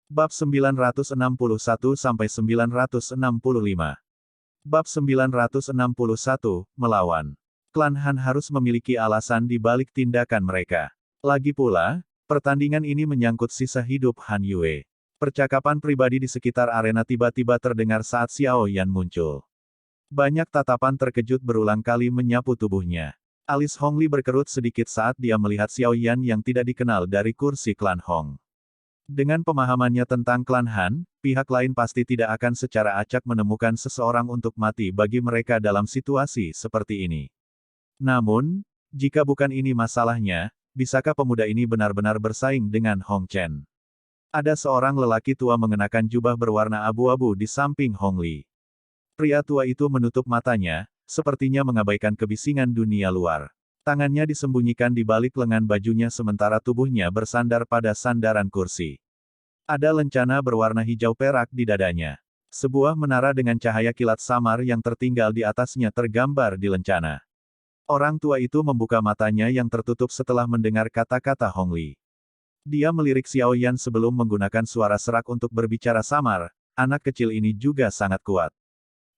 Bab 961-965. Bab 961, Melawan. Klan Han harus memiliki alasan di balik tindakan mereka. Lagi pula, pertandingan ini menyangkut sisa hidup Han Yue. Percakapan pribadi di sekitar arena tiba-tiba terdengar saat Xiao Yan muncul. Banyak tatapan terkejut berulang kali menyapu tubuhnya. Alis Hong Li berkerut sedikit saat dia melihat Xiao Yan yang tidak dikenal dari kursi klan Hong. Dengan pemahamannya tentang klan Han, pihak lain pasti tidak akan secara acak menemukan seseorang untuk mati bagi mereka dalam situasi seperti ini. Namun, jika bukan ini masalahnya, bisakah pemuda ini benar-benar bersaing dengan Hong Chen? Ada seorang lelaki tua mengenakan jubah berwarna abu-abu di samping Hong Li. Pria tua itu menutup matanya, sepertinya mengabaikan kebisingan dunia luar. Tangannya disembunyikan di balik lengan bajunya sementara tubuhnya bersandar pada sandaran kursi. Ada lencana berwarna hijau perak di dadanya. Sebuah menara dengan cahaya kilat samar yang tertinggal di atasnya tergambar di lencana. Orang tua itu membuka matanya yang tertutup setelah mendengar kata-kata Hong Li. Dia melirik Xiao Yan sebelum menggunakan suara serak untuk berbicara samar, anak kecil ini juga sangat kuat.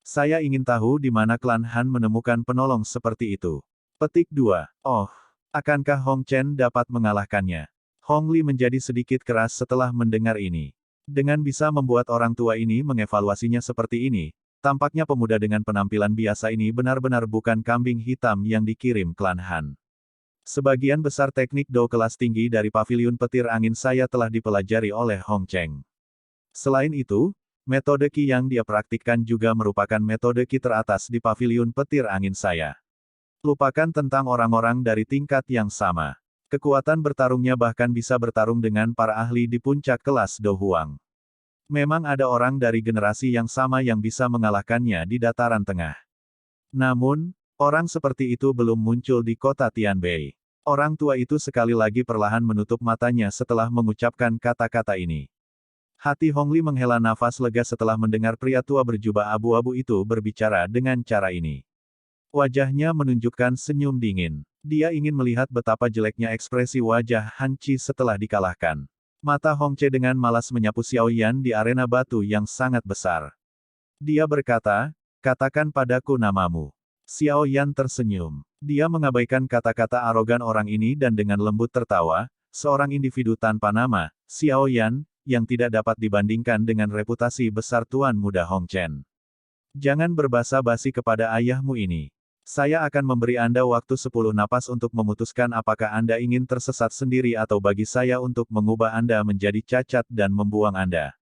Saya ingin tahu di mana klan Han menemukan penolong seperti itu. Petik 2. Oh, akankah Hong Chen dapat mengalahkannya? Hong Li menjadi sedikit keras setelah mendengar ini. Dengan bisa membuat orang tua ini mengevaluasinya seperti ini, tampaknya pemuda dengan penampilan biasa ini benar-benar bukan kambing hitam yang dikirim klan Han. Sebagian besar teknik Do kelas tinggi dari paviliun petir angin saya telah dipelajari oleh Hong Cheng. Selain itu, metode Qi yang dia praktikkan juga merupakan metode Qi teratas di paviliun petir angin saya. Lupakan tentang orang-orang dari tingkat yang sama. Kekuatan bertarungnya bahkan bisa bertarung dengan para ahli di puncak kelas Do Huang. Memang ada orang dari generasi yang sama yang bisa mengalahkannya di dataran tengah. Namun, orang seperti itu belum muncul di kota Tianbei. Orang tua itu sekali lagi perlahan menutup matanya setelah mengucapkan kata-kata ini. Hati Hong Li menghela nafas lega setelah mendengar pria tua berjubah abu-abu itu berbicara dengan cara ini. Wajahnya menunjukkan senyum dingin. Dia ingin melihat betapa jeleknya ekspresi wajah Han Qi setelah dikalahkan. Mata Hong Che dengan malas menyapu Xiao Yan di arena batu yang sangat besar. Dia berkata, katakan padaku namamu. Xiao Yan tersenyum. Dia mengabaikan kata-kata arogan orang ini dan dengan lembut tertawa, seorang individu tanpa nama, Xiao Yan, yang tidak dapat dibandingkan dengan reputasi besar Tuan Muda Hong Chen. Jangan berbasa-basi kepada ayahmu ini. Saya akan memberi Anda waktu 10 napas untuk memutuskan apakah Anda ingin tersesat sendiri atau bagi saya untuk mengubah Anda menjadi cacat dan membuang Anda.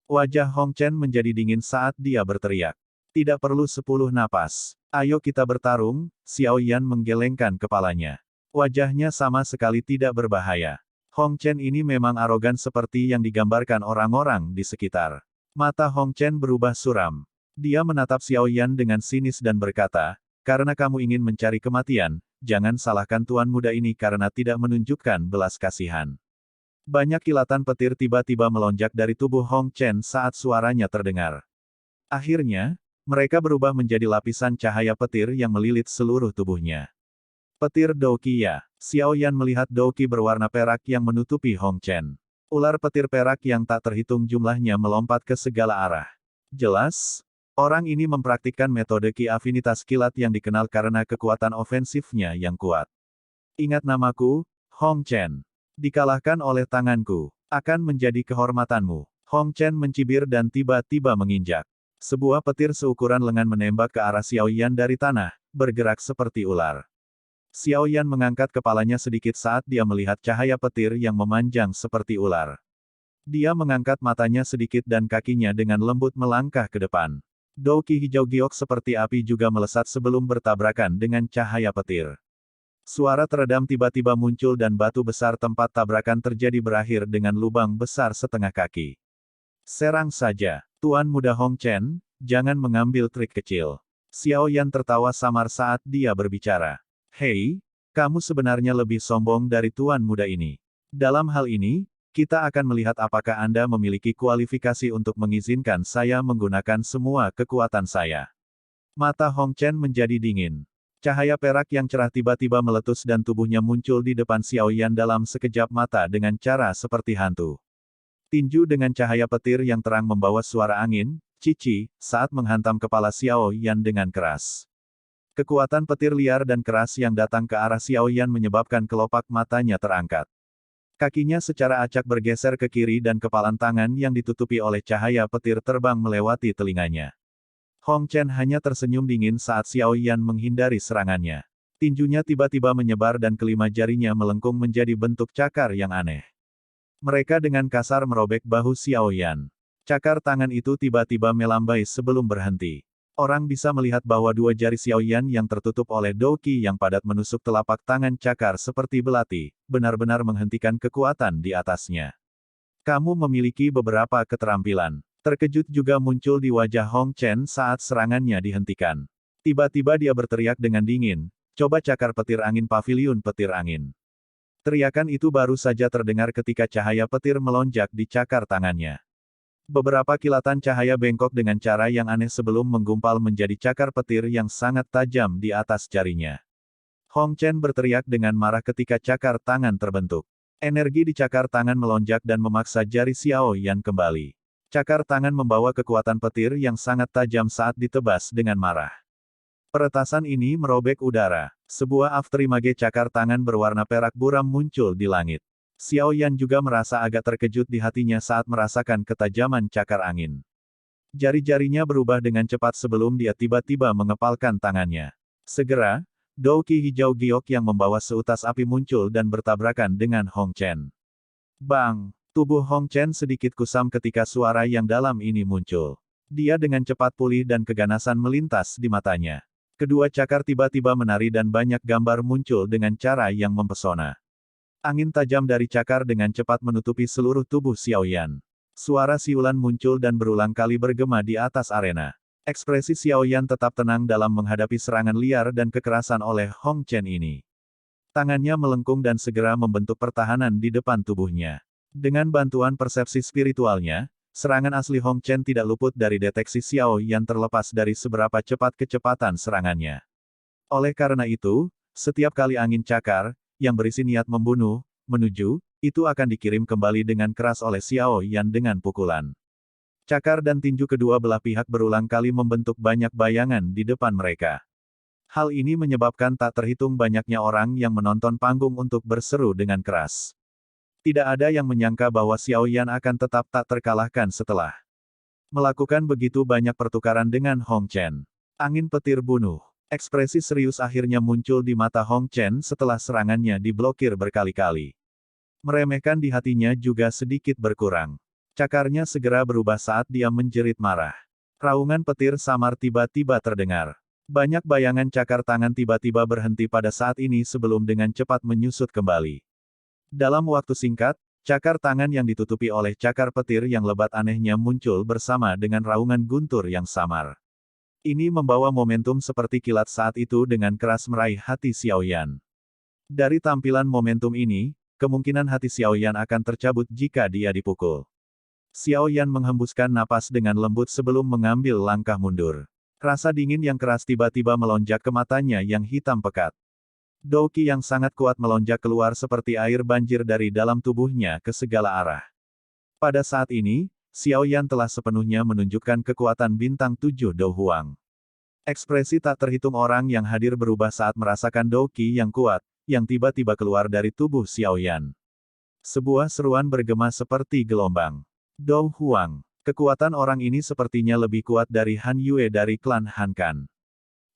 Wajah Hong Chen menjadi dingin saat dia berteriak. Tidak perlu 10 napas. Ayo kita bertarung, Xiao Yan menggelengkan kepalanya. Wajahnya sama sekali tidak berbahaya. Hong Chen ini memang arogan seperti yang digambarkan orang-orang di sekitar. Mata Hong Chen berubah suram. Dia menatap Xiao Yan dengan sinis dan berkata, karena kamu ingin mencari kematian, jangan salahkan tuan muda ini karena tidak menunjukkan belas kasihan. Banyak kilatan petir tiba-tiba melonjak dari tubuh Hong Chen saat suaranya terdengar. Akhirnya, mereka berubah menjadi lapisan cahaya petir yang melilit seluruh tubuhnya. Petir Douqi ya. Xiao Yan melihat Douqi berwarna perak yang menutupi Hong Chen. Ular petir perak yang tak terhitung jumlahnya melompat ke segala arah. Jelas, orang ini mempraktikkan metode Qi afinitas kilat yang dikenal karena kekuatan ofensifnya yang kuat. Ingat namaku, Hong Chen. Dikalahkan oleh tanganku, akan menjadi kehormatanmu. Hong Chen mencibir dan tiba-tiba menginjak. Sebuah petir seukuran lengan menembak ke arah Xiao Yan dari tanah, bergerak seperti ular. Xiao Yan mengangkat kepalanya sedikit saat dia melihat cahaya petir yang memanjang seperti ular. Dia mengangkat matanya sedikit dan kakinya dengan lembut melangkah ke depan. Douqi hijau giok seperti api juga melesat sebelum bertabrakan dengan cahaya petir. Suara teredam tiba-tiba muncul dan batu besar tempat tabrakan terjadi berakhir dengan lubang besar setengah kaki. Serang saja, Tuan Muda Hong Chen, jangan mengambil trik kecil. Xiao Yan tertawa samar saat dia berbicara. Hei, kamu sebenarnya lebih sombong dari Tuan Muda ini. Dalam hal ini, kita akan melihat apakah Anda memiliki kualifikasi untuk mengizinkan saya menggunakan semua kekuatan saya. Mata Hong Chen menjadi dingin. Cahaya perak yang cerah tiba-tiba meletus dan tubuhnya muncul di depan Xiao Yan dalam sekejap mata dengan cara seperti hantu. Tinju dengan cahaya petir yang terang membawa suara angin, cici, saat menghantam kepala Xiao Yan dengan keras. Kekuatan petir liar dan keras yang datang ke arah Xiao Yan menyebabkan kelopak matanya terangkat. Kakinya secara acak bergeser ke kiri dan kepalan tangan yang ditutupi oleh cahaya petir terbang melewati telinganya. Hong Chen hanya tersenyum dingin saat Xiao Yan menghindari serangannya. Tinjunya tiba-tiba menyebar dan kelima jarinya melengkung menjadi bentuk cakar yang aneh. Mereka dengan kasar merobek bahu Xiao Yan. Cakar tangan itu tiba-tiba melambai sebelum berhenti. Orang bisa melihat bahwa dua jari Xiao Yan yang tertutup oleh douqi yang padat menusuk telapak tangan cakar seperti belati, benar-benar menghentikan kekuatan di atasnya. Kamu memiliki beberapa keterampilan. Terkejut juga muncul di wajah Hong Chen saat serangannya dihentikan. Tiba-tiba dia berteriak dengan dingin, coba cakar petir angin paviliun petir angin. Teriakan itu baru saja terdengar ketika cahaya petir melonjak di cakar tangannya. Beberapa kilatan cahaya bengkok dengan cara yang aneh sebelum menggumpal menjadi cakar petir yang sangat tajam di atas jarinya. Hong Chen berteriak dengan marah ketika cakar tangan terbentuk. Energi di cakar tangan melonjak dan memaksa jari Xiao Yan kembali. Cakar tangan membawa kekuatan petir yang sangat tajam saat ditebas dengan marah. Peretasan ini merobek udara. Sebuah afterimage cakar tangan berwarna perak buram muncul di langit. Xiao Yan juga merasa agak terkejut di hatinya saat merasakan ketajaman cakar angin. Jari-jarinya berubah dengan cepat sebelum dia tiba-tiba mengepalkan tangannya. Segera, douqi hijau giok yang membawa seutas api muncul dan bertabrakan dengan Hong Chen. Bang! Tubuh Hong Chen sedikit kusam ketika suara yang dalam ini muncul. Dia dengan cepat pulih dan keganasan melintas di matanya. Kedua cakar tiba-tiba menari dan banyak gambar muncul dengan cara yang mempesona. Angin tajam dari cakar dengan cepat menutupi seluruh tubuh Xiao Yan. Suara siulan muncul dan berulang kali bergema di atas arena. Ekspresi Xiao Yan tetap tenang dalam menghadapi serangan liar dan kekerasan oleh Hong Chen ini. Tangannya melengkung dan segera membentuk pertahanan di depan tubuhnya. Dengan bantuan persepsi spiritualnya, serangan asli Hong Chen tidak luput dari deteksi Xiao Yan terlepas dari seberapa cepat kecepatan serangannya. Oleh karena itu, setiap kali angin cakar, yang berisi niat membunuh, menuju, itu akan dikirim kembali dengan keras oleh Xiao Yan dengan pukulan. Cakar dan tinju kedua belah pihak berulang kali membentuk banyak bayangan di depan mereka. Hal ini menyebabkan tak terhitung banyaknya orang yang menonton panggung untuk berseru dengan keras. Tidak ada yang menyangka bahwa Xiao Yan akan tetap tak terkalahkan setelah melakukan begitu banyak pertukaran dengan Hong Chen. Angin petir bunuh. Ekspresi serius akhirnya muncul di mata Hong Chen setelah serangannya diblokir berkali-kali. Meremehkan di hatinya juga sedikit berkurang. Cakarnya segera berubah saat dia menjerit marah. Raungan petir samar tiba-tiba terdengar. Banyak bayangan cakar tangan tiba-tiba berhenti pada saat ini sebelum dengan cepat menyusut kembali. Dalam waktu singkat, cakar tangan yang ditutupi oleh cakar petir yang lebat anehnya muncul bersama dengan raungan guntur yang samar. Ini membawa momentum seperti kilat saat itu dengan keras meraih hati Xiao Yan. Dari tampilan momentum ini, kemungkinan hati Xiao Yan akan tercabut jika dia dipukul. Xiao Yan menghembuskan napas dengan lembut sebelum mengambil langkah mundur. Rasa dingin yang keras tiba-tiba melonjak ke matanya yang hitam pekat. Douqi yang sangat kuat melonjak keluar seperti air banjir dari dalam tubuhnya ke segala arah. Pada saat ini, Xiao Yan telah sepenuhnya menunjukkan kekuatan bintang 7 Dou Huang. Ekspresi tak terhitung orang yang hadir berubah saat merasakan douqi yang kuat, yang tiba-tiba keluar dari tubuh Xiao Yan. Sebuah seruan bergema seperti gelombang. Dou Huang. Kekuatan orang ini sepertinya lebih kuat dari Han Yue dari klan Han Kan.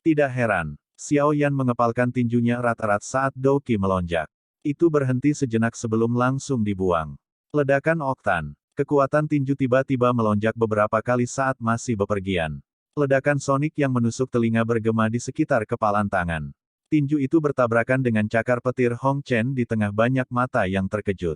Tidak heran. Xiao Yan mengepalkan tinjunya erat-erat saat douqi melonjak. Itu berhenti sejenak sebelum langsung dibuang. Ledakan oktan. Kekuatan tinju tiba-tiba melonjak beberapa kali saat masih bepergian. Ledakan sonik yang menusuk telinga bergema di sekitar kepalan tangan. Tinju itu bertabrakan dengan cakar petir Hong Chen di tengah banyak mata yang terkejut.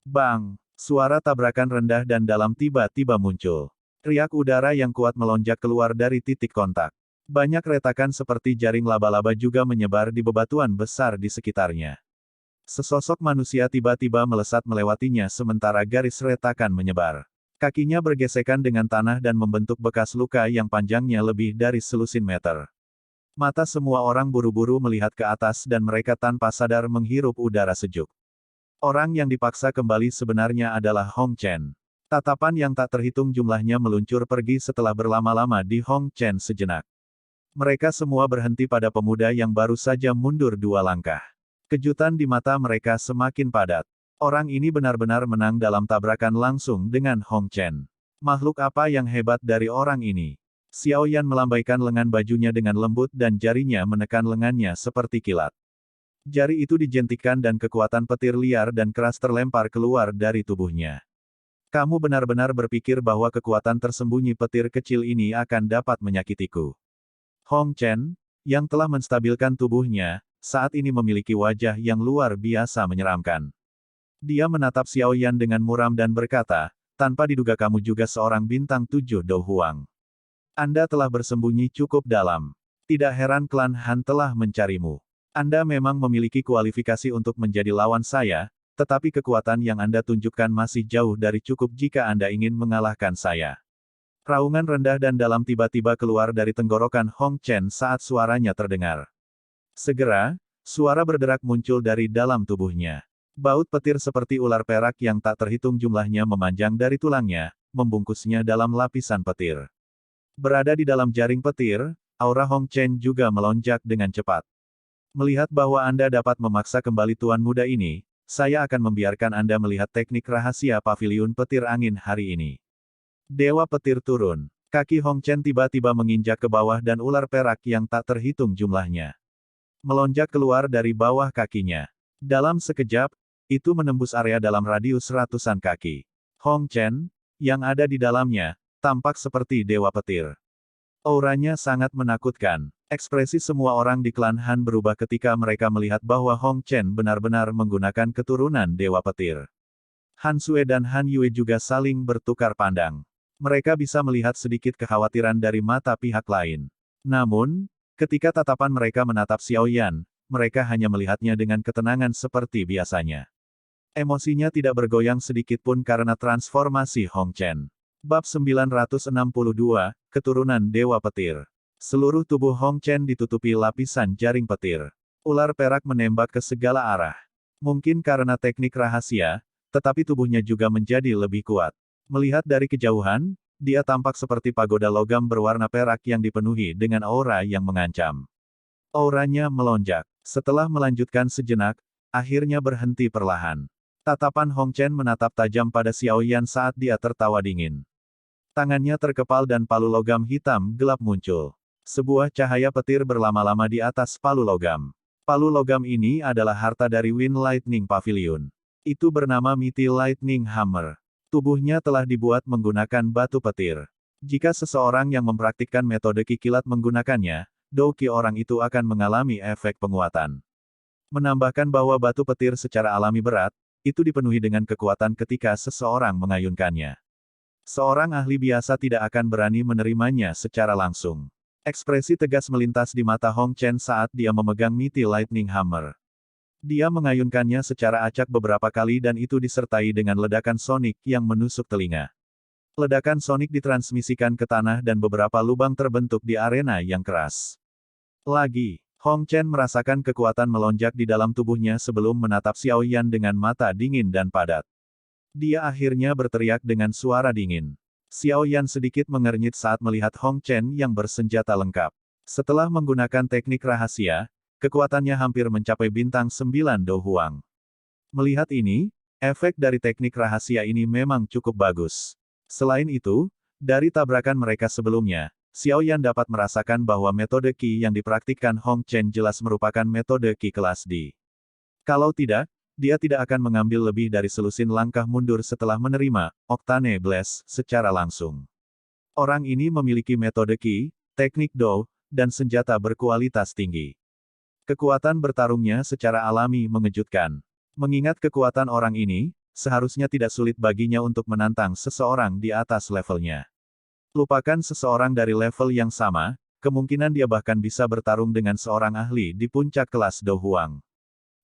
Bang! Suara tabrakan rendah dan dalam tiba-tiba muncul. Riak udara yang kuat melonjak keluar dari titik kontak. Banyak retakan seperti jaring laba-laba juga menyebar di bebatuan besar di sekitarnya. Sesosok manusia tiba-tiba melesat melewatinya sementara garis retakan menyebar. Kakinya bergesekan dengan tanah dan membentuk bekas luka yang panjangnya lebih dari selusin meter. Mata semua orang buru-buru melihat ke atas dan mereka tanpa sadar menghirup udara sejuk. Orang yang dipaksa kembali sebenarnya adalah Hong Chen. Tatapan yang tak terhitung jumlahnya meluncur pergi setelah berlama-lama di Hong Chen sejenak. Mereka semua berhenti pada pemuda yang baru saja mundur 2 langkah. Kejutan di mata mereka semakin padat. Orang ini benar-benar menang dalam tabrakan langsung dengan Hong Chen. Makhluk apa yang hebat dari orang ini? Xiao Yan melambaikan lengan bajunya dengan lembut dan jarinya menekan lengannya seperti kilat. Jari itu dijentikkan dan kekuatan petir liar dan keras terlempar keluar dari tubuhnya. Kamu benar-benar berpikir bahwa kekuatan tersembunyi petir kecil ini akan dapat menyakitiku. Hong Chen, yang telah menstabilkan tubuhnya, saat ini memiliki wajah yang luar biasa menyeramkan. Dia menatap Xiao Yan dengan muram dan berkata, tanpa diduga kamu juga seorang bintang 7 Do Huang. Anda telah bersembunyi cukup dalam. Tidak heran klan Han telah mencarimu. Anda memang memiliki kualifikasi untuk menjadi lawan saya, tetapi kekuatan yang Anda tunjukkan masih jauh dari cukup jika Anda ingin mengalahkan saya. Raungan rendah dan dalam tiba-tiba keluar dari tenggorokan Hong Chen saat suaranya terdengar. Segera, suara berderak muncul dari dalam tubuhnya. Baut petir seperti ular perak yang tak terhitung jumlahnya memanjang dari tulangnya, membungkusnya dalam lapisan petir. Berada di dalam jaring petir, aura Hong Chen juga melonjak dengan cepat. Melihat bahwa Anda dapat memaksa kembali tuan muda ini, saya akan membiarkan Anda melihat teknik rahasia paviliun petir angin hari ini. Dewa petir turun. Kaki Hong Chen tiba-tiba menginjak ke bawah dan ular perak yang tak terhitung jumlahnya melonjak keluar dari bawah kakinya. Dalam sekejap, itu menembus area dalam radius ratusan kaki. Hong Chen, yang ada di dalamnya, tampak seperti dewa petir. Auranya sangat menakutkan. Ekspresi semua orang di klan Han berubah ketika mereka melihat bahwa Hong Chen benar-benar menggunakan keturunan dewa petir. Han Sui dan Han Yue juga saling bertukar pandang. Mereka bisa melihat sedikit kekhawatiran dari mata pihak lain. Namun, ketika tatapan mereka menatap Xiao Yan, mereka hanya melihatnya dengan ketenangan seperti biasanya. Emosinya tidak bergoyang sedikit pun karena transformasi Hong Chen. Bab 962, Keturunan Dewa Petir. Seluruh tubuh Hong Chen ditutupi lapisan jaring petir. Ular perak menembak ke segala arah. Mungkin karena teknik rahasia, tetapi tubuhnya juga menjadi lebih kuat. Melihat dari kejauhan, dia tampak seperti pagoda logam berwarna perak yang dipenuhi dengan aura yang mengancam. Auranya melonjak. Setelah melanjutkan sejenak, akhirnya berhenti perlahan. Tatapan Hong Chen menatap tajam pada Xiao Yan saat dia tertawa dingin. Tangannya terkepal dan palu logam hitam gelap muncul. Sebuah cahaya petir berlama-lama di atas palu logam. Palu logam ini adalah harta dari Wind Lightning Pavilion. Itu bernama Mighty Lightning Hammer. Tubuhnya telah dibuat menggunakan batu petir. Jika seseorang yang mempraktikkan metode kikilat menggunakannya, Douki orang itu akan mengalami efek penguatan. Menambahkan bahwa batu petir secara alami berat, itu dipenuhi dengan kekuatan ketika seseorang mengayunkannya. Seorang ahli biasa tidak akan berani menerimanya secara langsung. Ekspresi tegas melintas di mata Hong Chen saat dia memegang Mighty Lightning Hammer. Dia mengayunkannya secara acak beberapa kali dan itu disertai dengan ledakan sonik yang menusuk telinga. Ledakan sonik ditransmisikan ke tanah dan beberapa lubang terbentuk di arena yang keras. Lagi, Hong Chen merasakan kekuatan melonjak di dalam tubuhnya sebelum menatap Xiao Yan dengan mata dingin dan padat. Dia akhirnya berteriak dengan suara dingin. Xiao Yan sedikit mengernyit saat melihat Hong Chen yang bersenjata lengkap. Setelah menggunakan teknik rahasia, kekuatannya hampir mencapai bintang 9 Do Huang. Melihat ini, efek dari teknik rahasia ini memang cukup bagus. Selain itu, dari tabrakan mereka sebelumnya, Xiao Yan dapat merasakan bahwa metode Qi yang dipraktikkan Hong Chen jelas merupakan metode Qi kelas D. Kalau tidak, dia tidak akan mengambil lebih dari selusin langkah mundur setelah menerima Octane Blast secara langsung. Orang ini memiliki metode Qi, teknik Do, dan senjata berkualitas tinggi. Kekuatan bertarungnya secara alami mengejutkan. Mengingat kekuatan orang ini, seharusnya tidak sulit baginya untuk menantang seseorang di atas levelnya. Lupakan seseorang dari level yang sama, kemungkinan dia bahkan bisa bertarung dengan seorang ahli di puncak kelas Do Huang.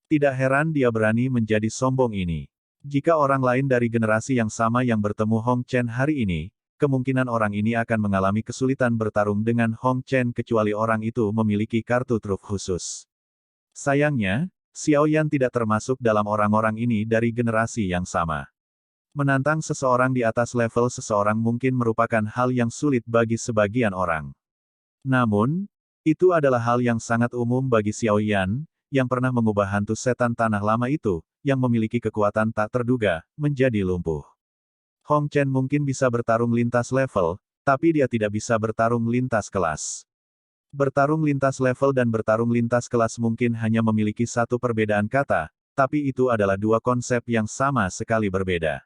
Tidak heran dia berani menjadi sombong ini. Jika orang lain dari generasi yang sama yang bertemu Hong Chen hari ini, kemungkinan orang ini akan mengalami kesulitan bertarung dengan Hong Chen kecuali orang itu memiliki kartu truf khusus. Sayangnya, Xiao Yan tidak termasuk dalam orang-orang ini dari generasi yang sama. Menantang seseorang di atas level seseorang mungkin merupakan hal yang sulit bagi sebagian orang. Namun, itu adalah hal yang sangat umum bagi Xiao Yan, yang pernah mengubah hantu setan tanah lama itu, yang memiliki kekuatan tak terduga, menjadi lumpuh. Hong Chen mungkin bisa bertarung lintas level, tapi dia tidak bisa bertarung lintas kelas. Bertarung lintas level dan bertarung lintas kelas mungkin hanya memiliki satu perbedaan kata, tapi itu adalah dua konsep yang sama sekali berbeda.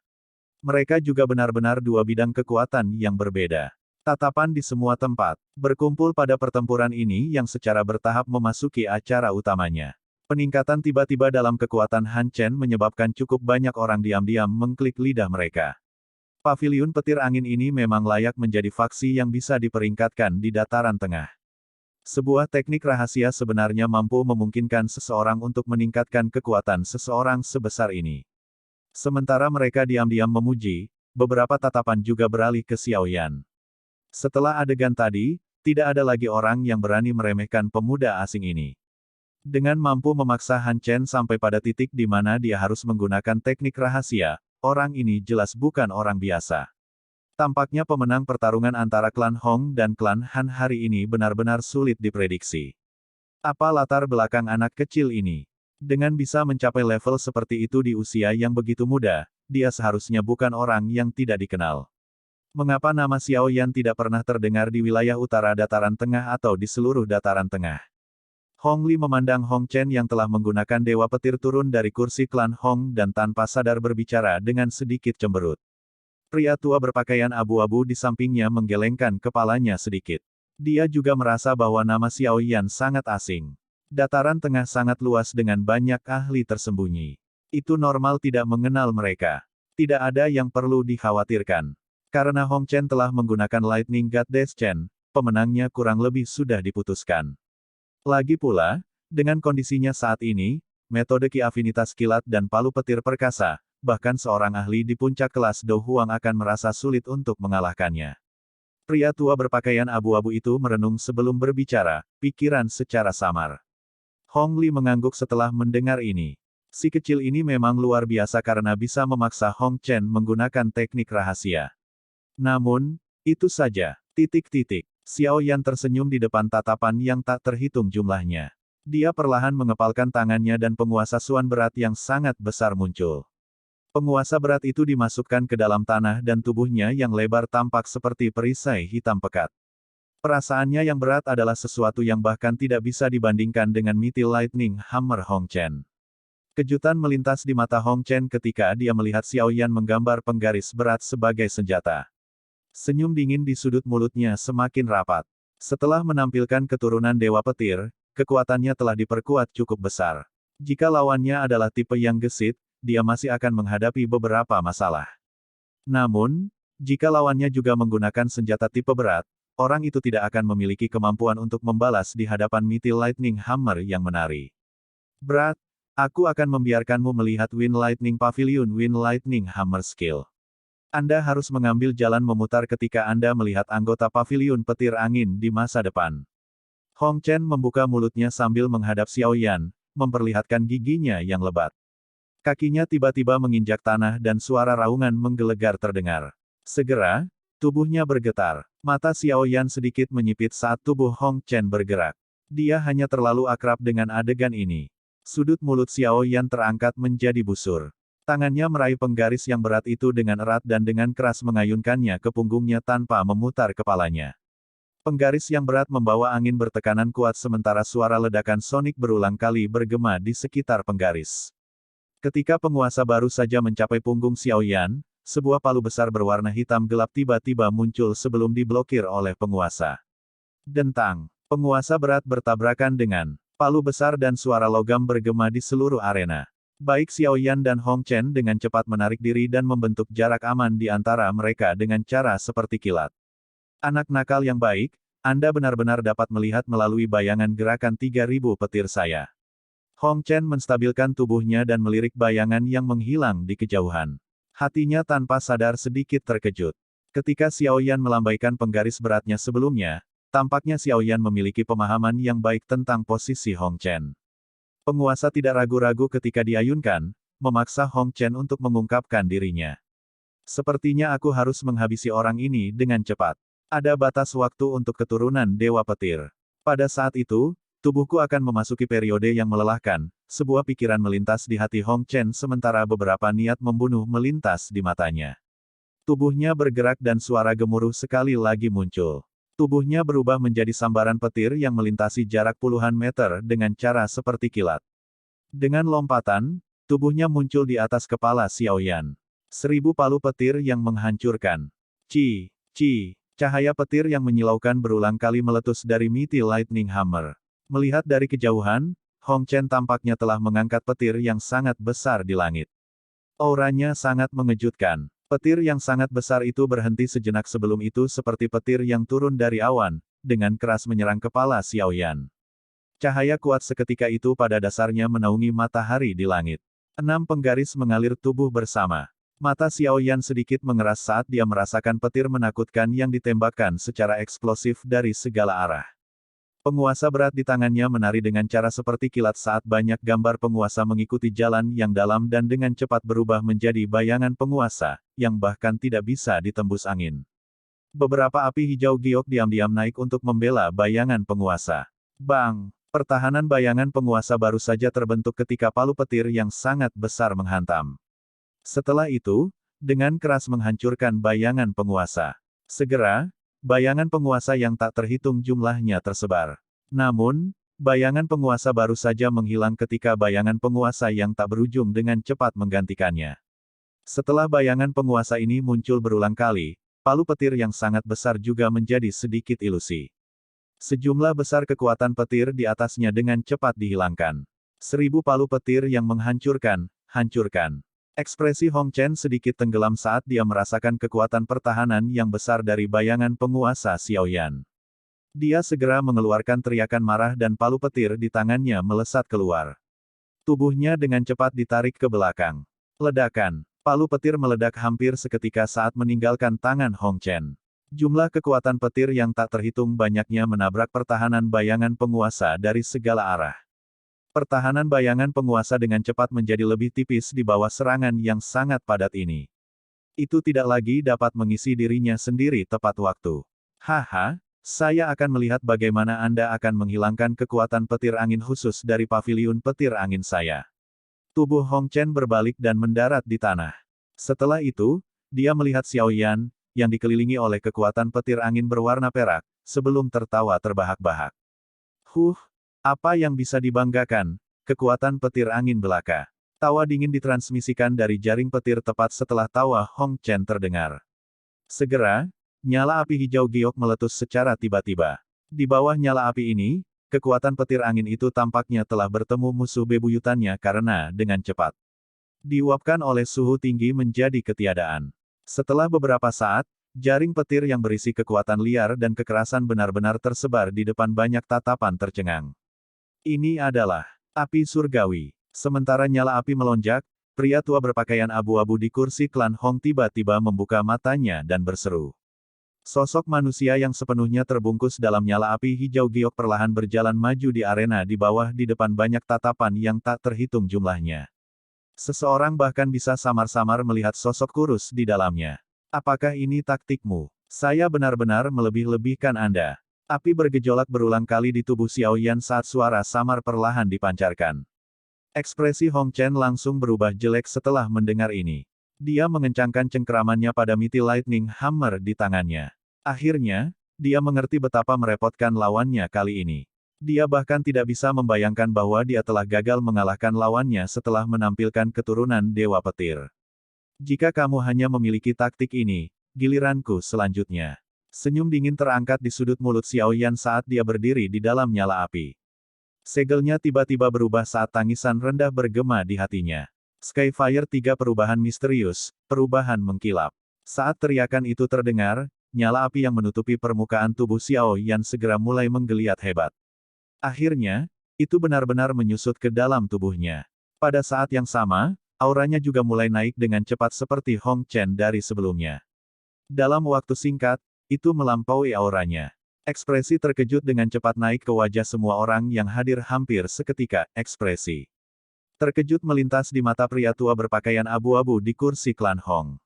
Mereka juga benar-benar dua bidang kekuatan yang berbeda. Tatapan di semua tempat, berkumpul pada pertempuran ini yang secara bertahap memasuki acara utamanya. Peningkatan tiba-tiba dalam kekuatan Han Chen menyebabkan cukup banyak orang diam-diam mengklik lidah mereka. Paviliun petir angin ini memang layak menjadi faksi yang bisa diperingkatkan di dataran tengah. Sebuah teknik rahasia sebenarnya mampu memungkinkan seseorang untuk meningkatkan kekuatan seseorang sebesar ini. Sementara mereka diam-diam memuji, beberapa tatapan juga beralih ke Xiao Yan. Setelah adegan tadi, tidak ada lagi orang yang berani meremehkan pemuda asing ini. Dengan mampu memaksa Han Chen sampai pada titik di mana dia harus menggunakan teknik rahasia, orang ini jelas bukan orang biasa. Tampaknya pemenang pertarungan antara klan Hong dan klan Han hari ini benar-benar sulit diprediksi. Apa latar belakang anak kecil ini? Dengan bisa mencapai level seperti itu di usia yang begitu muda, dia seharusnya bukan orang yang tidak dikenal. Mengapa nama Xiao Yan tidak pernah terdengar di wilayah utara dataran tengah atau di seluruh dataran tengah? Hong Li memandang Hong Chen yang telah menggunakan Dewa Petir turun dari kursi klan Hong dan tanpa sadar berbicara dengan sedikit cemberut. Pria tua berpakaian abu-abu di sampingnya menggelengkan kepalanya sedikit. Dia juga merasa bahwa nama Xiao Yan sangat asing. Dataran tengah sangat luas dengan banyak ahli tersembunyi. Itu normal tidak mengenal mereka. Tidak ada yang perlu dikhawatirkan. Karena Hong Chen telah menggunakan Lightning Goddess Chen, pemenangnya kurang lebih sudah diputuskan. Lagi pula, dengan kondisinya saat ini, metode Ki Afinitas Kilat dan Palu Petir Perkasa, bahkan seorang ahli di puncak kelas Do Huang akan merasa sulit untuk mengalahkannya. Pria tua berpakaian abu-abu itu merenung sebelum berbicara, pikiran secara samar. Hong Li mengangguk setelah mendengar ini. Si kecil ini memang luar biasa karena bisa memaksa Hong Chen menggunakan teknik rahasia. Namun, itu saja. Xiao Yan tersenyum di depan tatapan yang tak terhitung jumlahnya. Dia perlahan mengepalkan tangannya dan penguasa Suan berat yang sangat besar muncul. Penguasa berat itu dimasukkan ke dalam tanah dan tubuhnya yang lebar tampak seperti perisai hitam pekat. Perasaannya yang berat adalah sesuatu yang bahkan tidak bisa dibandingkan dengan Mythic Lightning Hammer Hong Chen. Kejutan melintas di mata Hong Chen ketika dia melihat Xiao Yan menggambar penggaris berat sebagai senjata. Senyum dingin di sudut mulutnya semakin rapat. Setelah menampilkan keturunan Dewa Petir, kekuatannya telah diperkuat cukup besar. Jika lawannya adalah tipe yang gesit, dia masih akan menghadapi beberapa masalah. Namun, jika lawannya juga menggunakan senjata tipe berat, orang itu tidak akan memiliki kemampuan untuk membalas di hadapan Mythic Lightning Hammer yang menari. Berat, aku akan membiarkanmu melihat Wind Lightning Pavilion Wind Lightning Hammer Skill. Anda harus mengambil jalan memutar ketika Anda melihat anggota Pavilion Petir Angin di masa depan. Hong Chen membuka mulutnya sambil menghadap Xiao Yan, memperlihatkan giginya yang lebat. Kakinya tiba-tiba menginjak tanah dan suara raungan menggelegar terdengar. Segera, tubuhnya bergetar. Mata Xiao Yan sedikit menyipit saat tubuh Hong Chen bergerak. Dia hanya terlalu akrab dengan adegan ini. Sudut mulut Xiao Yan terangkat menjadi busur. Tangannya meraih penggaris yang berat itu dengan erat dan dengan keras mengayunkannya ke punggungnya tanpa memutar kepalanya. Penggaris yang berat membawa angin bertekanan kuat sementara suara ledakan sonik berulang kali bergema di sekitar penggaris. Ketika penguasa baru saja mencapai punggung Xiao Yan, sebuah palu besar berwarna hitam gelap tiba-tiba muncul sebelum diblokir oleh penguasa. Dentang. Penguasa berat bertabrakan dengan palu besar dan suara logam bergema di seluruh arena. Baik Xiao Yan dan Hong Chen dengan cepat menarik diri dan membentuk jarak aman di antara mereka dengan cara seperti kilat. Anak nakal yang baik, Anda benar-benar dapat melihat melalui bayangan gerakan 3000 petir saya. Hong Chen menstabilkan tubuhnya dan melirik bayangan yang menghilang di kejauhan. Hatinya tanpa sadar sedikit terkejut. Ketika Xiao Yan melambaikan penggaris beratnya sebelumnya, tampaknya Xiao Yan memiliki pemahaman yang baik tentang posisi Hong Chen. Penguasa tidak ragu-ragu ketika diayunkan, memaksa Hong Chen untuk mengungkapkan dirinya. Sepertinya aku harus menghabisi orang ini dengan cepat. Ada batas waktu untuk keturunan Dewa Petir. Pada saat itu, tubuhku akan memasuki periode yang melelahkan. Sebuah pikiran melintas di hati Hong Chen sementara beberapa niat membunuh melintas di matanya. Tubuhnya bergerak dan suara gemuruh sekali lagi muncul. Tubuhnya berubah menjadi sambaran petir yang melintasi jarak puluhan meter dengan cara seperti kilat. Dengan lompatan, tubuhnya muncul di atas kepala Xiaoyan. 1000 palu petir yang menghancurkan. Ci, cahaya petir yang menyilaukan berulang kali meletus dari Mighty Lightning Hammer. Melihat dari kejauhan, Hong Chen tampaknya telah mengangkat petir yang sangat besar di langit. Auranya sangat mengejutkan. Petir yang sangat besar itu berhenti sejenak sebelum itu seperti petir yang turun dari awan, dengan keras menyerang kepala Xiaoyan. Cahaya kuat seketika itu pada dasarnya menaungi matahari di langit. 6 penggaris mengalir tubuh bersama. Mata Xiaoyan sedikit mengeras saat dia merasakan petir menakutkan yang ditembakkan secara eksplosif dari segala arah. Penguasa berat di tangannya menari dengan cara seperti kilat saat banyak gambar penguasa mengikuti jalan yang dalam dan dengan cepat berubah menjadi bayangan penguasa, yang bahkan tidak bisa ditembus angin. Beberapa api hijau giok diam-diam naik untuk membela bayangan penguasa. Bang! Pertahanan bayangan penguasa baru saja terbentuk ketika palu petir yang sangat besar menghantam. Setelah itu, dengan keras menghancurkan bayangan penguasa. Segera, bayangan penguasa yang tak terhitung jumlahnya tersebar. Namun, bayangan penguasa baru saja menghilang ketika bayangan penguasa yang tak berujung dengan cepat menggantikannya. Setelah bayangan penguasa ini muncul berulang kali, palu petir yang sangat besar juga menjadi sedikit ilusi. Sejumlah besar kekuatan petir di atasnya dengan cepat dihilangkan. 1000 palu petir yang menghancurkan, hancurkan. Ekspresi Hong Chen sedikit tenggelam saat dia merasakan kekuatan pertahanan yang besar dari bayangan penguasa Xiaoyan. Dia segera mengeluarkan teriakan marah dan palu petir di tangannya melesat keluar. Tubuhnya dengan cepat ditarik ke belakang. Ledakan. Palu petir meledak hampir seketika saat meninggalkan tangan Hong Chen. Jumlah kekuatan petir yang tak terhitung banyaknya menabrak pertahanan bayangan penguasa dari segala arah. Pertahanan bayangan penguasa dengan cepat menjadi lebih tipis di bawah serangan yang sangat padat ini. Itu tidak lagi dapat mengisi dirinya sendiri tepat waktu. Haha, saya akan melihat bagaimana Anda akan menghilangkan kekuatan petir angin khusus dari paviliun petir angin saya. Tubuh Hong Chen berbalik dan mendarat di tanah. Setelah itu, dia melihat Xiaoyan, yang dikelilingi oleh kekuatan petir angin berwarna perak, sebelum tertawa terbahak-bahak. Apa yang bisa dibanggakan? Kekuatan petir angin belaka. Tawa dingin ditransmisikan dari jaring petir tepat setelah tawa Hong Chen terdengar. Segera, nyala api hijau giok meletus secara tiba-tiba. Di bawah nyala api ini, kekuatan petir angin itu tampaknya telah bertemu musuh bebuyutannya karena dengan cepat diuapkan oleh suhu tinggi menjadi ketiadaan. Setelah beberapa saat, jaring petir yang berisi kekuatan liar dan kekerasan benar-benar tersebar di depan banyak tatapan tercengang. Ini adalah api surgawi. Sementara nyala api melonjak, pria tua berpakaian abu-abu di kursi klan Hong tiba-tiba membuka matanya dan berseru. Sosok manusia yang sepenuhnya terbungkus dalam nyala api hijau giok perlahan berjalan maju di arena di bawah di depan banyak tatapan yang tak terhitung jumlahnya. Seseorang bahkan bisa samar-samar melihat sosok kurus di dalamnya. Apakah ini taktikmu? Saya benar-benar melebih-lebihkan Anda. Api bergejolak berulang kali di tubuh Xiaoyan saat suara samar perlahan dipancarkan. Ekspresi Hong Chen langsung berubah jelek setelah mendengar ini. Dia mengencangkan cengkeramannya pada Mighty Lightning Hammer di tangannya. Akhirnya, dia mengerti betapa merepotkan lawannya kali ini. Dia bahkan tidak bisa membayangkan bahwa dia telah gagal mengalahkan lawannya setelah menampilkan keturunan Dewa Petir. Jika kamu hanya memiliki taktik ini, giliranku selanjutnya. Senyum dingin terangkat di sudut mulut Xiaoyan saat dia berdiri di dalam nyala api. Segelnya tiba-tiba berubah saat tangisan rendah bergema di hatinya. Skyfire 3 perubahan misterius, perubahan mengkilap. Saat teriakan itu terdengar, nyala api yang menutupi permukaan tubuh Xiaoyan segera mulai menggeliat hebat. Akhirnya, itu benar-benar menyusut ke dalam tubuhnya. Pada saat yang sama, auranya juga mulai naik dengan cepat seperti Hong Chen dari sebelumnya. Dalam waktu singkat, itu melampaui auranya. Ekspresi terkejut dengan cepat naik ke wajah semua orang yang hadir hampir seketika, ekspresi terkejut melintas di mata pria tua berpakaian abu-abu di kursi klan Hong.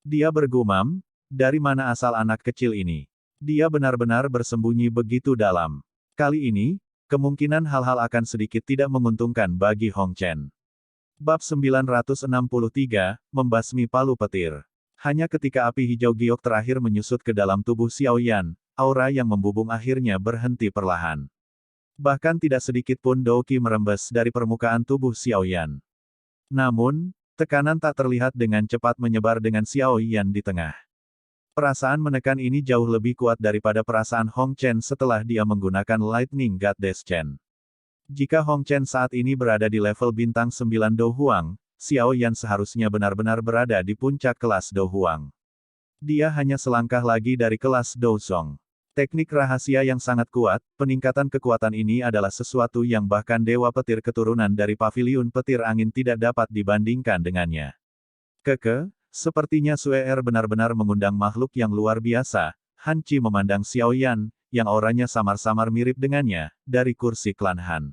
Dia bergumam, dari mana asal anak kecil ini? Dia benar-benar bersembunyi begitu dalam. Kali ini, kemungkinan hal-hal akan sedikit tidak menguntungkan bagi Hong Chen. Bab 963, Membasmi Palu Petir. Hanya ketika api hijau giok terakhir menyusut ke dalam tubuh Xiao Yan, aura yang membubung akhirnya berhenti perlahan. Bahkan tidak sedikit pun Douqi merembes dari permukaan tubuh Xiao Yan. Namun, tekanan tak terlihat dengan cepat menyebar dengan Xiao Yan di tengah. Perasaan menekan ini jauh lebih kuat daripada perasaan Hong Chen setelah dia menggunakan Lightning Goddess Chen. Jika Hong Chen saat ini berada di level bintang 9 Do Huang, Xiao Yan seharusnya benar-benar berada di puncak kelas Do Huang. Dia hanya selangkah lagi dari kelas Do Song. Teknik rahasia yang sangat kuat, peningkatan kekuatan ini adalah sesuatu yang bahkan Dewa Petir keturunan dari Paviliun Petir Angin tidak dapat dibandingkan dengannya. Sepertinya Suer benar-benar mengundang makhluk yang luar biasa. Han Qi memandang Xiao Yan, yang auranya samar-samar mirip dengannya, dari kursi klan Han.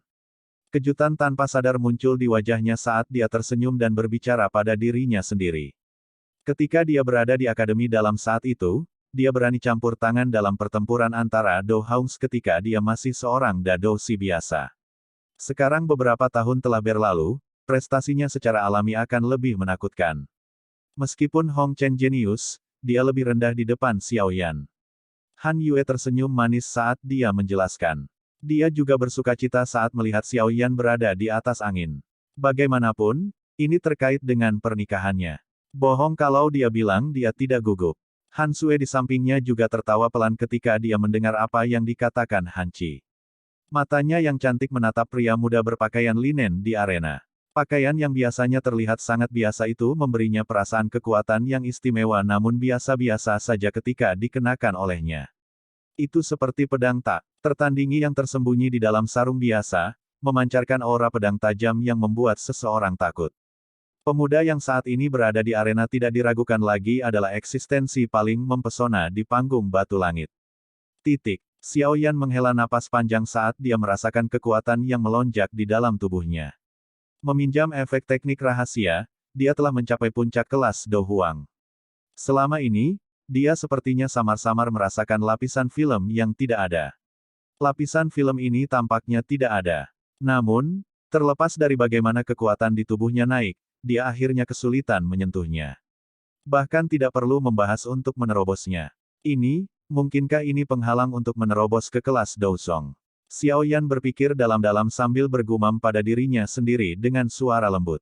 Kejutan tanpa sadar muncul di wajahnya saat dia tersenyum dan berbicara pada dirinya sendiri. Ketika dia berada di akademi dalam saat itu, dia berani campur tangan dalam pertempuran antara Do Haungs ketika dia masih seorang Dadosi biasa. Sekarang beberapa tahun telah berlalu, prestasinya secara alami akan lebih menakutkan. Meskipun Hong Chen jenius, dia lebih rendah di depan Xiao Yan. Han Yue tersenyum manis saat dia menjelaskan. Dia juga bersukacita saat melihat Xiao Yan berada di atas angin. Bagaimanapun, ini terkait dengan pernikahannya. Bohong kalau dia bilang dia tidak gugup. Han Sue di sampingnya juga tertawa pelan ketika dia mendengar apa yang dikatakan Han Qi. Matanya yang cantik menatap pria muda berpakaian linen di arena. Pakaian yang biasanya terlihat sangat biasa itu memberinya perasaan kekuatan yang istimewa namun biasa-biasa saja ketika dikenakan olehnya. Itu seperti pedang tak tertandingi yang tersembunyi di dalam sarung biasa, memancarkan aura pedang tajam yang membuat seseorang takut. Pemuda yang saat ini berada di arena tidak diragukan lagi adalah eksistensi paling mempesona di panggung batu langit. Xiao Yan menghela napas panjang saat dia merasakan kekuatan yang melonjak di dalam tubuhnya. Meminjam efek teknik rahasia, dia telah mencapai puncak kelas Do Huang. Selama ini, dia sepertinya samar-samar merasakan lapisan film yang tidak ada. Lapisan film ini tampaknya tidak ada. Namun, terlepas dari bagaimana kekuatan di tubuhnya naik, dia akhirnya kesulitan menyentuhnya. Bahkan tidak perlu membahas untuk menerobosnya. Mungkinkah ini penghalang untuk menerobos ke kelas Dousong? Xiao Yan berpikir dalam-dalam sambil bergumam pada dirinya sendiri dengan suara lembut.